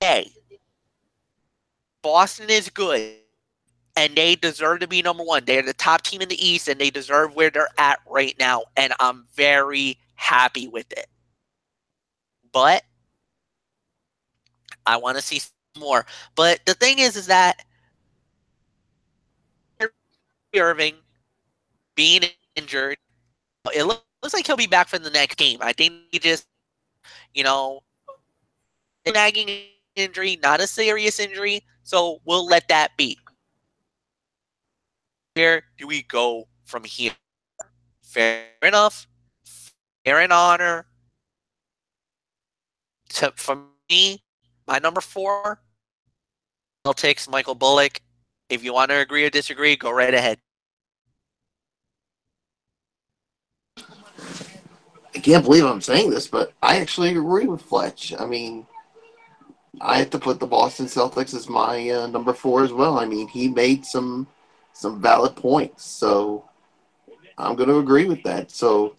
B: Hey, Boston is good, and they deserve to be number 1. They're the top team in the East, and they deserve where they're at right now, and I'm very happy with it. But I want to see more. But the thing is that Irving being injured, it looks like he'll be back for the next game. I think he just, nagging injury, not a serious injury, so we'll let that be. Where do we go from here? Fair enough. Fair and honor. For me, my number 4, Celtics, Michael Bullock. If you want to agree or disagree, go right ahead.
C: I can't believe I'm saying this, but I actually agree with Fletch. I mean, I have to put the Boston Celtics as my number 4 as well. I mean, he made some valid points, so I'm going to agree with that. So,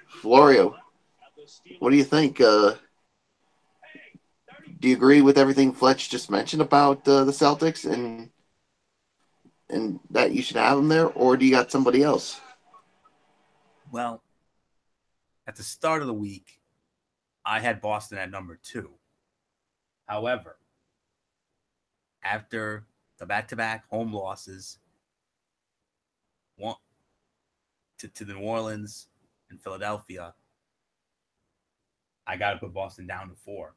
C: Florio, what do you think? Do you agree with everything Fletch just mentioned about the Celtics and that you should have them there, or do you got somebody else?
A: Well, at the start of the week, I had Boston at number 2. However, after the back-to-back home losses to the New Orleans and Philadelphia, I got to put Boston down to 4.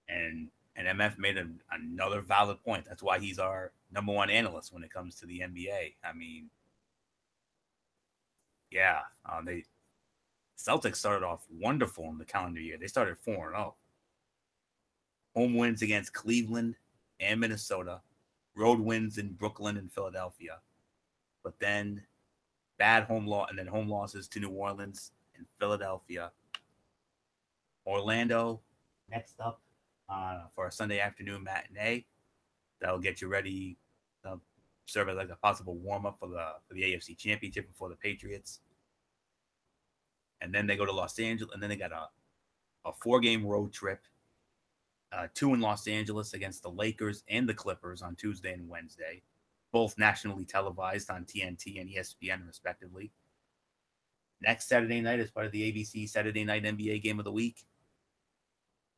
A: And MF made another valid point. That's why he's our number 1 analyst when it comes to the NBA. I mean, yeah, they Celtics started off wonderful in the calendar year. They started 4-0. Home wins against Cleveland and Minnesota. Road wins in Brooklyn and Philadelphia. But then home losses to New Orleans and Philadelphia. Orlando next up for a Sunday afternoon matinee. That'll get you ready. Serve as like a possible warm up for the AFC Championship before the Patriots. And then they go to Los Angeles, and then they got a 4-game road trip. 2 in Los Angeles against the Lakers and the Clippers on Tuesday and Wednesday, both nationally televised on TNT and ESPN, respectively. Next Saturday night, as part of the ABC Saturday Night NBA Game of the Week,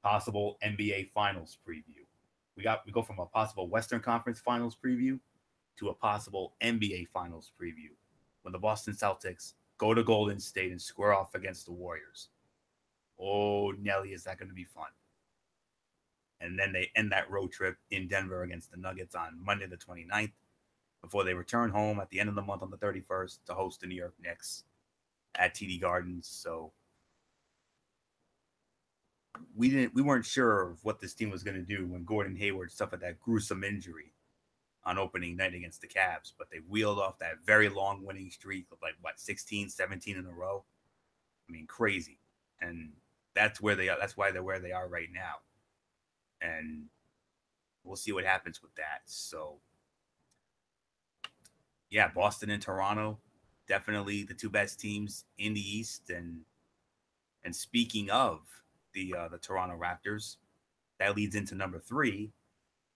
A: possible NBA Finals preview. We go from a possible Western Conference Finals preview to a possible NBA Finals preview when the Boston Celtics go to Golden State and square off against the Warriors. Oh, Nelly, is that going to be fun? And then they end that road trip in Denver against the Nuggets on Monday the 29th before they return home at the end of the month on the 31st to host the New York Knicks at TD Gardens. So we weren't sure of what this team was going to do when Gordon Hayward suffered that gruesome injury on opening night against the Cavs, but they wheeled off that very long winning streak of 16, 17 in a row. I mean, crazy. And that's where they are. That's why they're where they are right now. And we'll see what happens with that. So yeah, Boston and Toronto, definitely the 2 best teams in the East. And speaking of the Toronto Raptors, that leads into number 3.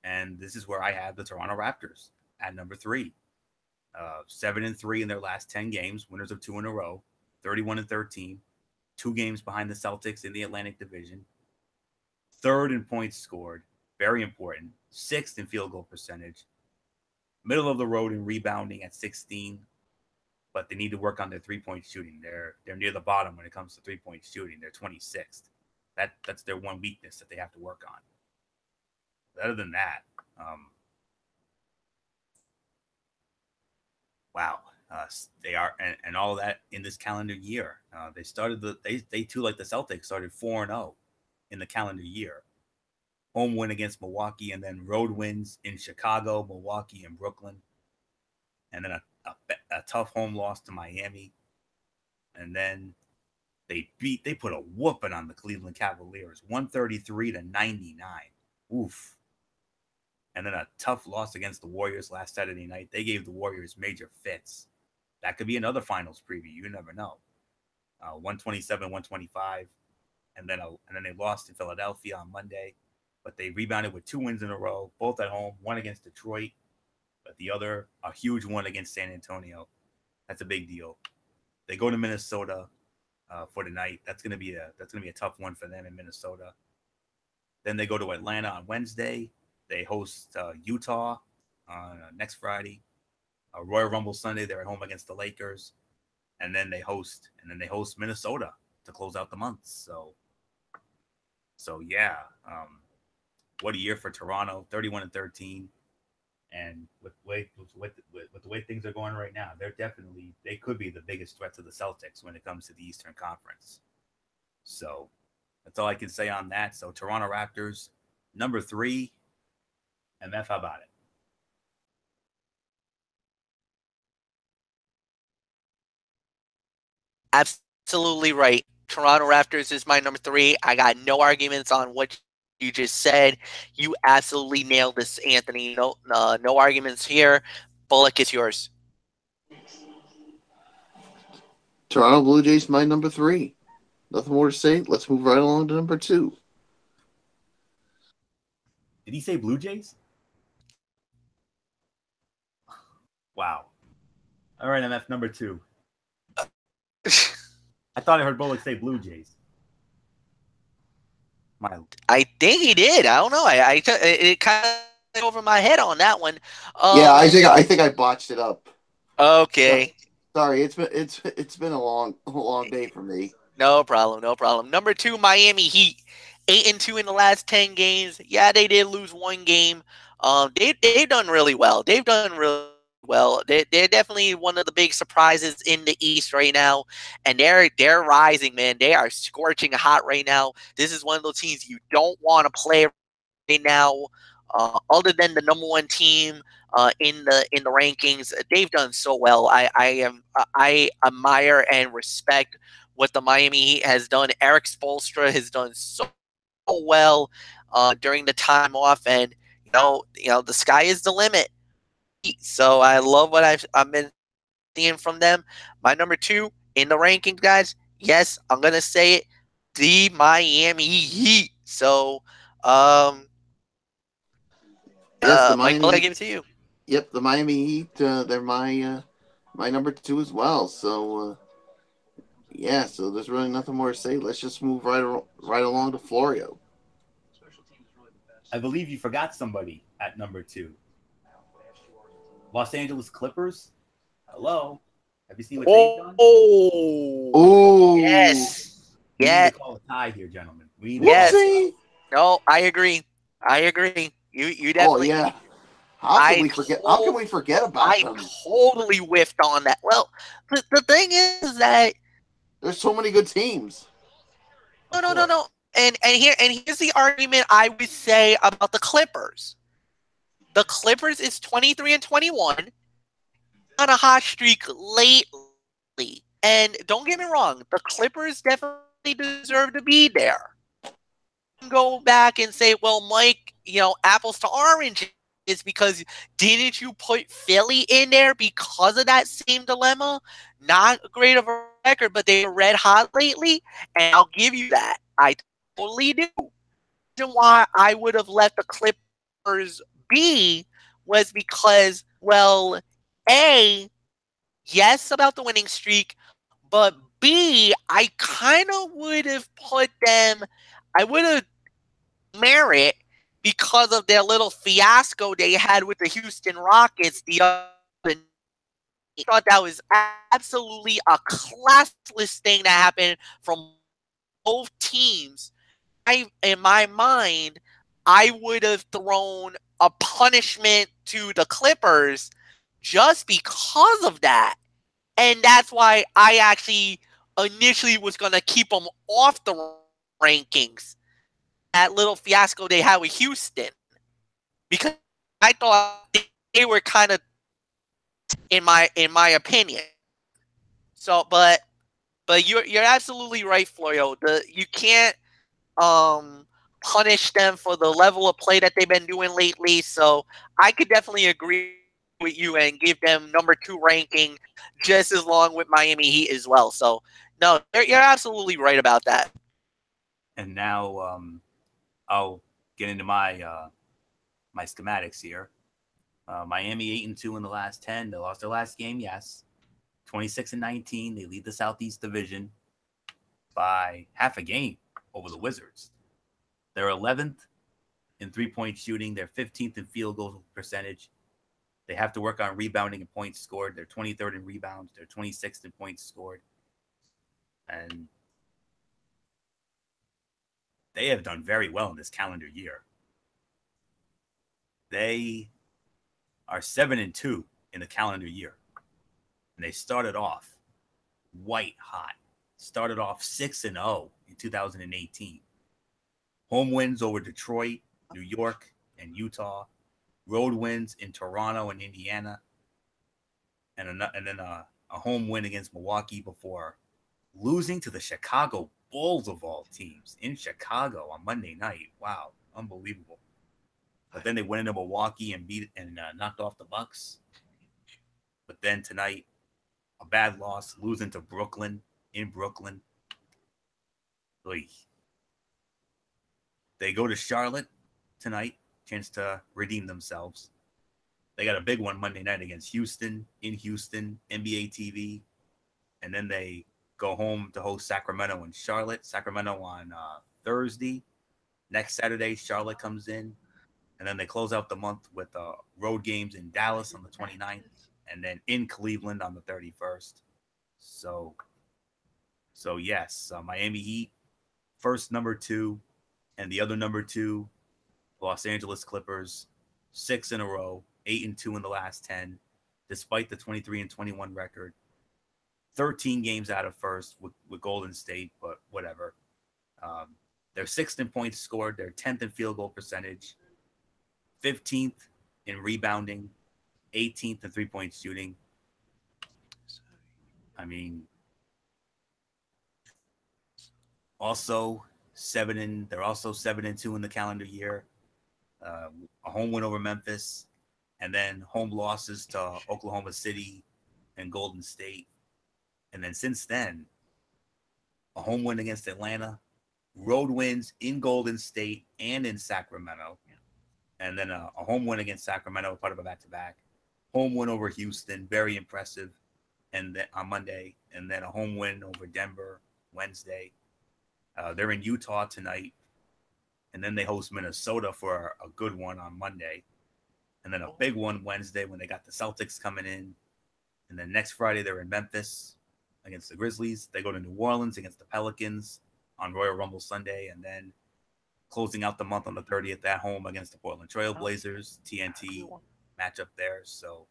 A: And this is where I have the Toronto Raptors at number 3. 7-3 in their last 10 games, winners of 2 in a row, 31-13, 2 games behind the Celtics in the Atlantic Division, 3rd in points scored, very important, 6th in field goal percentage, middle of the road in rebounding at 16, but they need to work on their 3-point shooting. They're near the bottom when it comes to 3-point shooting. They're 26th. That's their one weakness that they have to work on. Other than that, wow, they are, and all of that in this calendar year. They started they too, like the Celtics, started 4-0 in the calendar year. Home win against Milwaukee, and then road wins in Chicago, Milwaukee, and Brooklyn, and then a tough home loss to Miami, and then they put a whooping on the Cleveland Cavaliers, 133-99. Oof. And then a tough loss against the Warriors last Saturday night. They gave the Warriors major fits. That could be another finals preview. You never know. 127-125. And then they lost in Philadelphia on Monday. But they rebounded with 2 wins in a row, both at home. One against Detroit, but the other, a huge one against San Antonio. That's a big deal. They go to Minnesota for tonight. That's gonna be a tough one for them in Minnesota. Then they go to Atlanta on Wednesday. They host Utah on next Friday. Royal Rumble Sunday, they're at home against the Lakers, and then they host Minnesota to close out the month. So yeah, what a year for Toronto, 31-13, and with the way things are going right now, they could be the biggest threat to the Celtics when it comes to the Eastern Conference. So that's all I can say on that. So Toronto Raptors, number 3. MF, how about it?
B: Absolutely right. Toronto Raptors is my number 3. I got no arguments on what you just said. You absolutely nailed this, Anthony. No arguments here. Bullock, it's yours.
C: Toronto Blue Jays, my number 3. Nothing more to say. Let's move right along to number 2.
A: Did he say Blue Jays? Wow. All right, MF, number 2. I thought I heard Bullock say Blue Jays.
B: I think he did. I don't know. It kind of went over my head on that one.
C: Yeah, I think I botched it up.
B: Okay.
C: Sorry, it's been a long day for me.
B: No problem. Number 2, Miami Heat, 8-2 in the last 10 games. Yeah, they did lose 1 game. They've done really well. They're definitely one of the big surprises in the East right now, and they're rising, man. They are scorching hot right now. This is one of those teams you don't want to play right now. Other than the number 1 team in the rankings, they've done so well. I admire and respect what the Miami Heat has done. Eric Spoelstra has done so well. during the time off, and the sky is the limit. So I love what I've been seeing from them. My number 2 in the rankings, guys. Yes, I'm gonna say it. The Miami Heat. So,
C: Yes, the
B: Michael, I
C: Miami.
B: give it to you.
C: Yep, the Miami Heat. They're my number 2 as well. So yeah, so there's really nothing more to say. Let's just move right along to Florio.
A: I believe you forgot somebody at number 2. Los Angeles Clippers. Hello. Have you seen what they've done?
C: Oh,
B: yes.
A: We
B: Yeah.
A: need to call a tie here, gentlemen.
B: Yes. No, I agree. You definitely.
C: Oh yeah. How can we forget? How can we forget about them?
B: I totally whiffed on that. Well, the thing is that
C: there's so many good teams.
B: No. And here's the argument I would say about the Clippers. The Clippers is 23-21 on a hot streak lately. And don't get me wrong, the Clippers definitely deserve to be there. Go back and say, well, Mike, apples to oranges because didn't you put Philly in there because of that same dilemma? Not great of a record, but they were red hot lately, and I'll give you that. I totally do. The reason why I would have let the Clippers be was because, well, A, yes, about the winning streak, but B, I kind of would have put them, I would have merit because of their little fiasco they had with the Houston Rockets the other night. I thought that was absolutely a classless thing that happened from both teams. In my mind, I would have thrown a punishment to the Clippers just because of that. And that's why I actually initially was going to keep them off the rankings. That little fiasco they had with Houston. Because I thought they were kind of, in my opinion. So, but you're absolutely right, Florio. You can't punish them for the level of play that they've been doing lately. So I could definitely agree with you and give them number 2 ranking just as long with Miami Heat as well. So no, you're absolutely right about that.
A: And now I'll get into my my schematics here. Miami 8-2 in the last 10. They lost their last game, yes. 26-19. They lead the Southeast Division by half a game over the Wizards. They're 11th in three-point shooting. They're 15th in field goal percentage. They have to work on rebounding and points scored. They're 23rd in rebounds. They're 26th in points scored. And they have done very well in this calendar year. They are 7-2 in the calendar year. And they started off white hot. Started off 6-0 in 2018. Home wins over Detroit, New York, and Utah. Road wins in Toronto and Indiana. And then a home win against Milwaukee before losing to the Chicago Bulls of all teams in Chicago on Monday night. Wow, unbelievable. But then they went into Milwaukee and knocked off the Bucks. But then tonight, a bad loss, losing to Brooklyn in Brooklyn. They go to Charlotte tonight, chance to redeem themselves. They got a big one Monday night against Houston, in Houston, NBA TV. And then they go home to host Sacramento and Charlotte. Sacramento on Thursday. Next Saturday, Charlotte comes in. And then they close out the month with road games in Dallas on the 29th. And then in Cleveland on the 31st. So yes, Miami Heat, first number 2. And the other number 2, Los Angeles Clippers, 6 in a row, 8-2 in the last 10, despite the 23-21 record. 13 games out of first with Golden State, but whatever. They're 6th in points scored. They're 10th in field goal percentage, 15th in rebounding, 18th in three-point shooting. I mean, also They're also 7-2 in the calendar year. A home win over Memphis, and then home losses to Oklahoma City and Golden State. And then since then, a home win against Atlanta, road wins in Golden State and in Sacramento, and then a home win against Sacramento, part of a back-to-back. Home win over Houston, very impressive, and then on Monday, and then a home win over Denver Wednesday. They're in Utah tonight, and then they host Minnesota for a good one on Monday, and then a big one Wednesday when they got the Celtics coming in, and then next Friday they're in Memphis against the Grizzlies. They go to New Orleans against the Pelicans on Royal Rumble Sunday, and then closing out the month on the 30th at home against the Portland Trail Blazers, TNT matchup there. So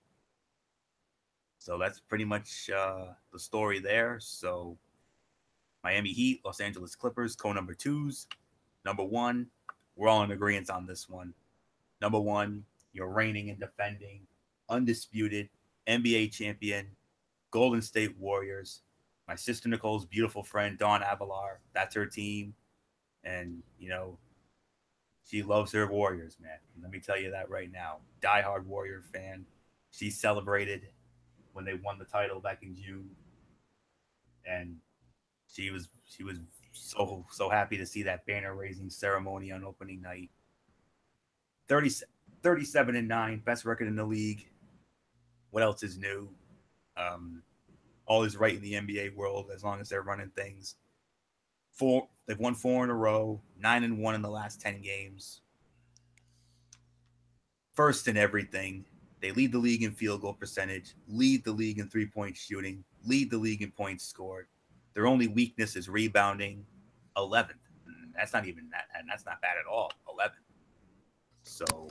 A: that's pretty much the story there. So Miami Heat, Los Angeles Clippers, co-number 2s. Number 1, we're all in agreement on this one. Number 1, you're reigning and defending, undisputed NBA champion, Golden State Warriors. My sister Nicole's beautiful friend, Dawn Avalar, that's her team. And, she loves her Warriors, man. Let me tell you that right now. Diehard Warrior fan. She celebrated when they won the title back in June. And she was so happy to see that banner raising ceremony on opening night. 37-9, best record in the league. What else is new? All is right in the NBA world as long as they're running things. They've won 4 in a row, 9-1 in the last 10 games. First in everything. They lead the league in field goal percentage, lead the league in three-point shooting, lead the league in points scored. Their only weakness is rebounding, 11th. That's not even that, and that's not bad at all, 11th. So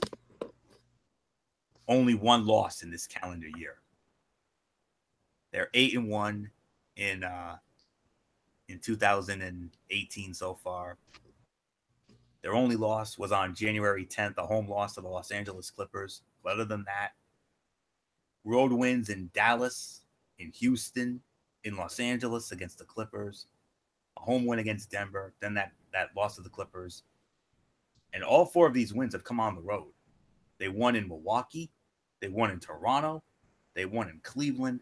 A: only 1 loss in this calendar year. They're 8-1 in 2018 so far. Their only loss was on January 10th, a home loss to the Los Angeles Clippers. But other than that, road wins in Dallas, in Houston, in Los Angeles against the Clippers, a home win against Denver, then that loss to the Clippers. And all 4 of these wins have come on the road. They won in Milwaukee, they won in Toronto, they won in Cleveland,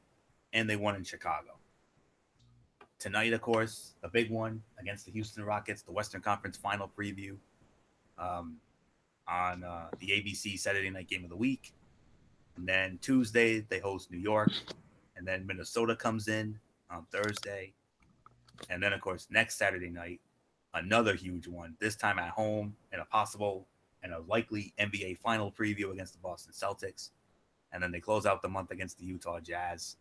A: and they won in Chicago. Tonight, of course, a big one against the Houston Rockets, the Western Conference Final preview on the ABC Saturday Night Game of the Week. And then Tuesday, they host New York. And then Minnesota comes in on Thursday. And then, of course, next Saturday night, another huge one, this time at home, and a likely NBA Final preview against the Boston Celtics. And then they close out the month against the Utah Jazz.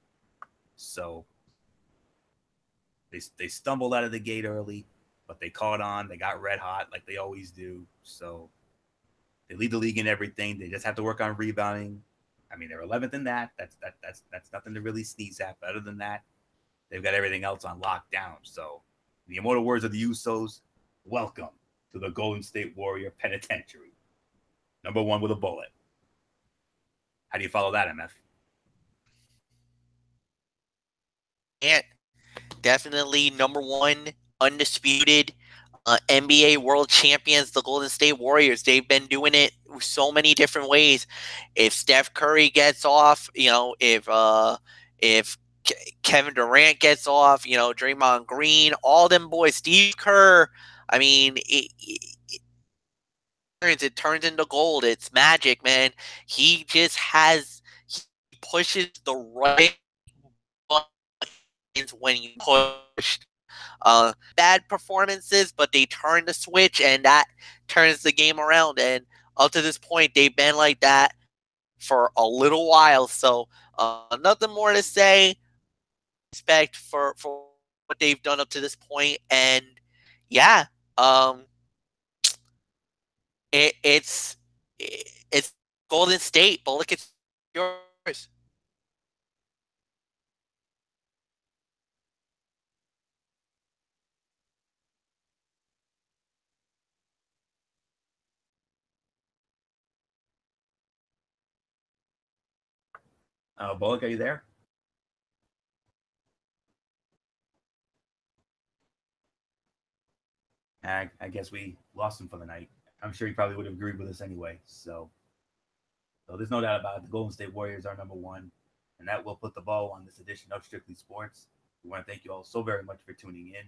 A: So they stumbled out of the gate early, but they caught on. They got red hot like they always do. So they lead the league in everything. They just have to work on rebounding. I mean, they're 11th in that. That's nothing to really sneeze at. But other than that, they've got everything else on lockdown. So, in the immortal words of the Usos, welcome to the Golden State Warrior Penitentiary. Number 1 with a bullet. How do you follow that, MF?
B: And definitely number 1, undisputed NBA world champions, the Golden State Warriors. They've been doing it so many different ways. If Steph Curry gets off, if Kevin Durant gets off, Draymond Green, all them boys, Steve Kerr. I mean, it turns into gold. It's magic, man. He pushes the right buttons when you push. Bad performances, but they turn the switch, and that turns the game around. And up to this point, they've been like that for a little while. So nothing more to say. Respect for what they've done up to this point, and yeah, it's Golden State, but look, it's yours.
A: Bullock, are you there? I guess we lost him for the night. I'm sure he probably would have agreed with us anyway. So there's no doubt about it. The Golden State Warriors are number one, and that will put the bow on this edition of Strictly Sports. We want to thank you all so very much for tuning in.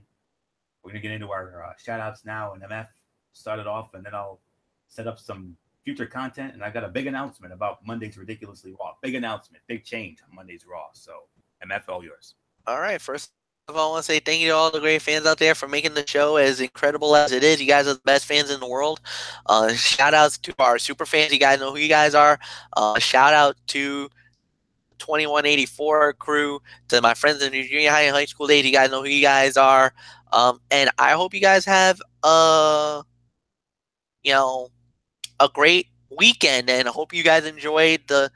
A: We're going to get into our shout outs now, and MF started off, and then I'll set up some future content. And I got a big announcement about Monday's Ridiculously Raw. Big announcement, big change on Monday's Raw. So, MF, all yours.
B: All right. First of all, I want to say thank you to all the great fans out there for making the show as incredible as it is. You guys are the best fans in the world. Shout outs to our super fans. You guys know who you guys are. Shout out to 2184 crew, to my friends in the junior high and high school days. You guys know who you guys are. And I hope you guys have a great weekend, and I hope you guys enjoyed the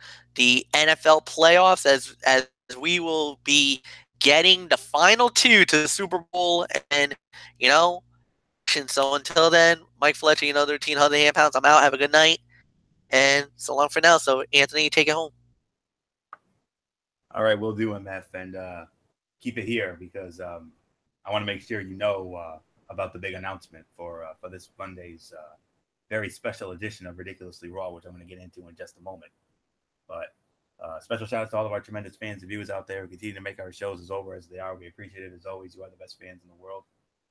B: NFL playoffs as we will be getting the final two to the Super Bowl. And so until then, Mike Fletcher, 1300 hand pounds. I'm out. Have a good night, and so long for now. So Anthony, take it home.
A: All right, we'll do MF, and keep it here because I want to make sure you know about the big announcement for this Monday's very special edition of Ridiculously Raw, which I'm going to get into in just a moment. But special shout out to all of our tremendous fans and viewers out there who continue to make our shows as over as they are. We appreciate it as always. You are the best fans in the world.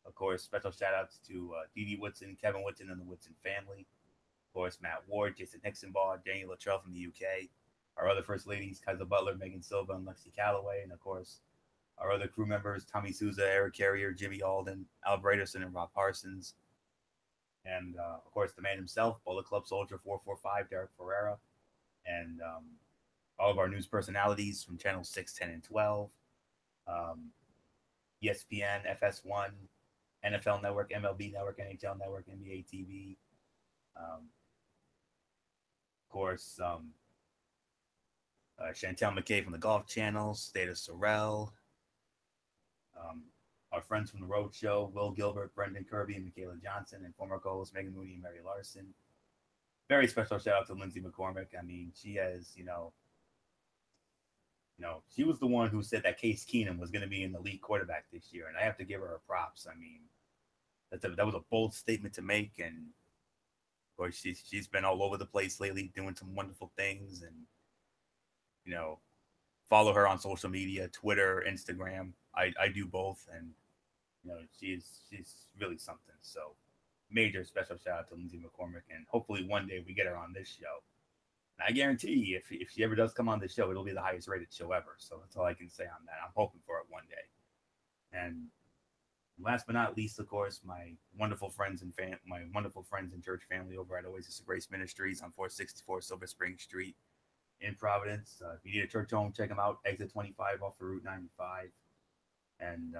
A: Of course, special shout outs to Dee Woodson, Kevin Woodson, and the Woodson family. Of course, Matt Ward, Jason Nixonbaugh, Daniel Luttrell from the UK. Our other First Ladies, Kaiser Butler, Megan Silva, and Lexi Calloway. And, of course, our other crew members, Tommy Souza, Eric Carrier, Jimmy Alden, Al Braderson, and Rob Parsons. And, of course, the man himself, Bullet Club Soldier 445, Derek Ferreira. And all of our news personalities from channels 6, 10, and 12. ESPN, FS1, NFL Network, MLB Network, NHL Network, NBA TV. Of course, Chantel McKay from the Golf Channel, State of Sorrel, our friends from the Road Show, Will Gilbert, Brendan Kirby, and Michaela Johnson, and former co-hosts Megan Mooney and Mary Larson. Very special shout out to Lindsay McCormick. I mean, she has, she was the one who said that Case Keenum was going to be an elite quarterback this year, and I have to give her props. I mean, that was a bold statement to make, and of course she's been all over the place lately, doing some wonderful things, and follow her on social media, Twitter, Instagram. I do both, and she's really something. So major special shout out to Lindsay McCormick, and hopefully one day we get her on this show. And I guarantee if she ever does come on this show, it'll be the highest rated show ever. So that's all I can say on that. I'm hoping for it one day. And last but not least, of course, my wonderful friends and church family over at Oasis of Grace Ministries on 464 Silver Spring Street in Providence. If you need a church home, check them out. Exit 25 off of Route 95. And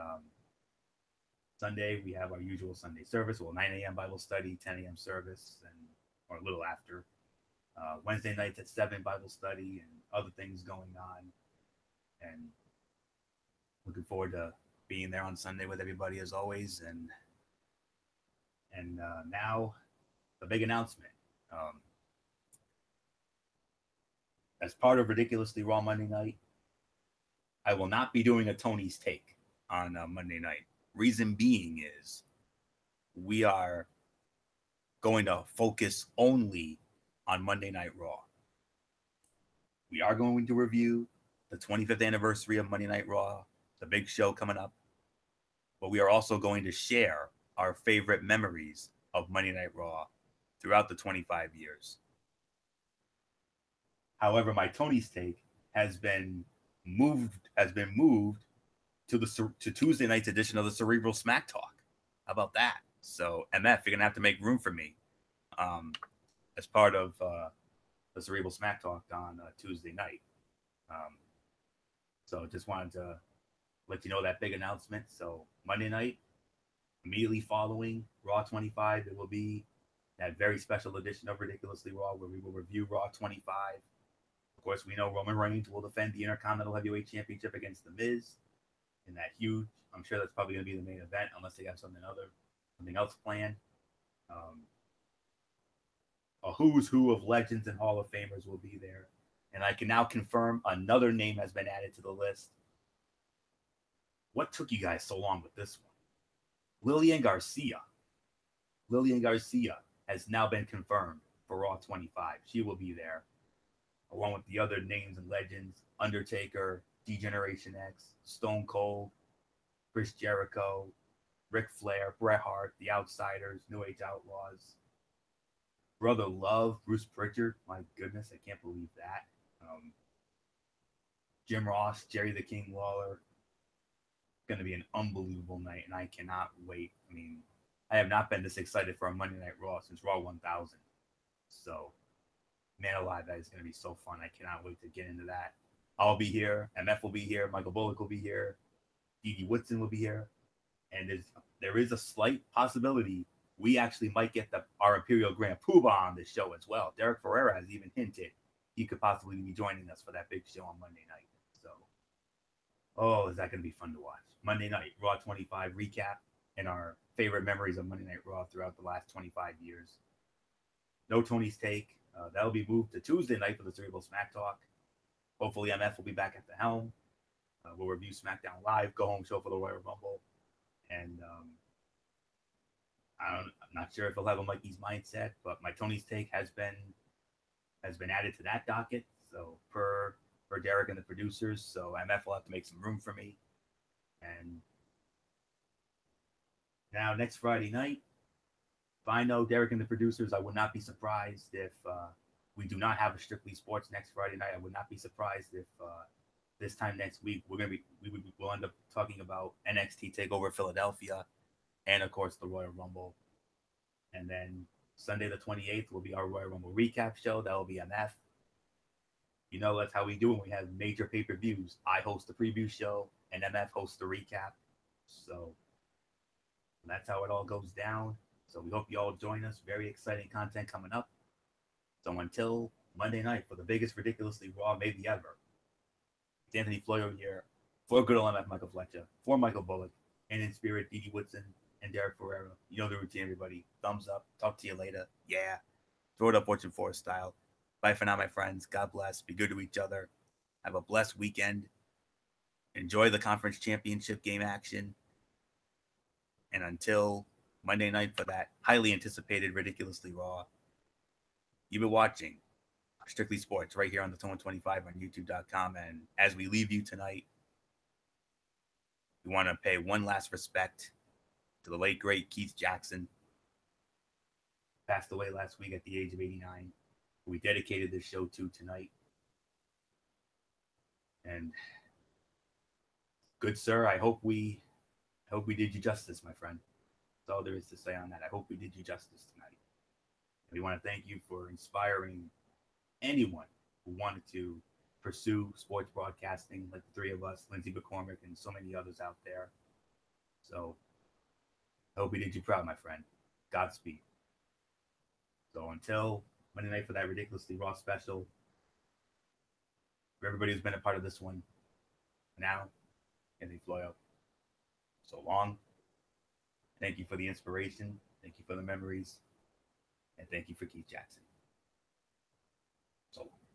A: Sunday, we have our usual Sunday service. 9 a.m. Bible study, 10 a.m. service, or a little after. Wednesday nights at 7 Bible study and other things going on. And looking forward to being there on Sunday with everybody as always. And now the big announcement. As part of Ridiculously Raw Monday night, I will not be doing a Tony's Take on Monday night. Reason being is we are going to focus only on Monday Night Raw. We are going to review the 25th anniversary of Monday Night Raw, the big show coming up, but we are also going to share our favorite memories of Monday Night Raw throughout the 25 years. However, my Tony's Take has been moved to Tuesday night's edition of the Cerebral Smack Talk. How about that? So, MF, you're gonna have to make room for me as part of the Cerebral Smack Talk on Tuesday night. So, just wanted to let you know that big announcement. So, Monday night, immediately following Raw 25, it will be that very special edition of Ridiculously Raw where we will review Raw 25. Of course, we know Roman Reigns will defend the Intercontinental Heavyweight Championship against The Miz in that huge. I'm sure that's probably going to be the main event unless they have something else planned. A who's who of legends and Hall of Famers will be there. And I can now confirm another name has been added to the list. What took you guys so long with this one? Lillian Garcia. Lillian Garcia has now been confirmed for Raw 25. She will be there, along with the other names and legends: Undertaker, D-Generation X, Stone Cold, Chris Jericho, Ric Flair, Bret Hart, The Outsiders, New Age Outlaws, Brother Love, Bruce Pritchard. My goodness, I can't believe that. Jim Ross, Jerry the King Lawler. Going to be an unbelievable night, and I cannot wait. I mean, I have not been this excited for a Monday Night Raw since Raw 1000. So, man alive, that is going to be so fun. I cannot wait to get into that. I'll be here. MF will be here. Michael Bullock will be here. Dee Woodson will be here. And there is a slight possibility we actually might get our Imperial Grand Poobah on this show as well. Derek Ferreira has even hinted he could possibly be joining us for that big show on Monday night. So, oh, is that going to be fun to watch? Monday night, Raw 25 recap and our favorite memories of Monday Night Raw throughout the last 25 years. No Tony's Take. That'll be moved to Tuesday night for the Cerebral Smack Talk. Hopefully, MF will be back at the helm. We'll review SmackDown Live, go home show for the Royal Rumble. And I'm not sure if he'll have a Mikey's Mindset, but my Tony's Take has been added to that docket. So per Derek and the producers, so MF will have to make some room for me. And now next Friday night, if I know Derek and the producers, I would not be surprised if we do not have a Strictly Sports next Friday night. I would not be surprised if this time next week we'll end up talking about NXT TakeOver Philadelphia, and of course the Royal Rumble. And then Sunday the 28th will be our Royal Rumble recap show. That will be MF. You know, that's how we do when we have major pay-per-views. I host the preview show, and MF hosts the recap. So that's how it all goes down. So we hope you all join us. Very exciting content coming up. So until Monday night for the biggest Ridiculously Raw maybe ever, it's Anthony Floyo here for good old MF Michael Fletcher, for Michael Bullock, and in spirit, Dee Woodson and Derek Ferreira. You know the routine, everybody. Thumbs up. Talk to you later. Yeah. Throw it up Fortune Forest style. Bye for now, my friends. God bless. Be good to each other. Have a blessed weekend. Enjoy the conference championship game action. And until Monday night for that highly anticipated Ridiculously Raw, you've been watching Strictly Sports right here on the Tone 25 on YouTube.com. And as we leave you tonight, we want to pay one last respect to the late, great Keith Jackson. Passed away last week at the age of 89. We dedicated this show to tonight. And good sir, I hope we did you justice, my friend. That's all there is to say on that. I hope we did you justice tonight. And we want to thank you for inspiring anyone who wanted to pursue sports broadcasting, like the three of us, Lindsey McCormick, and so many others out there. So I hope we did you proud, my friend. Godspeed. So until Monday night for that Ridiculously Raw special, for everybody who's been a part of this one, now, Anthony Floyo. So long. Thank you for the inspiration. Thank you for the memories. And thank you for Keith Jackson. So long.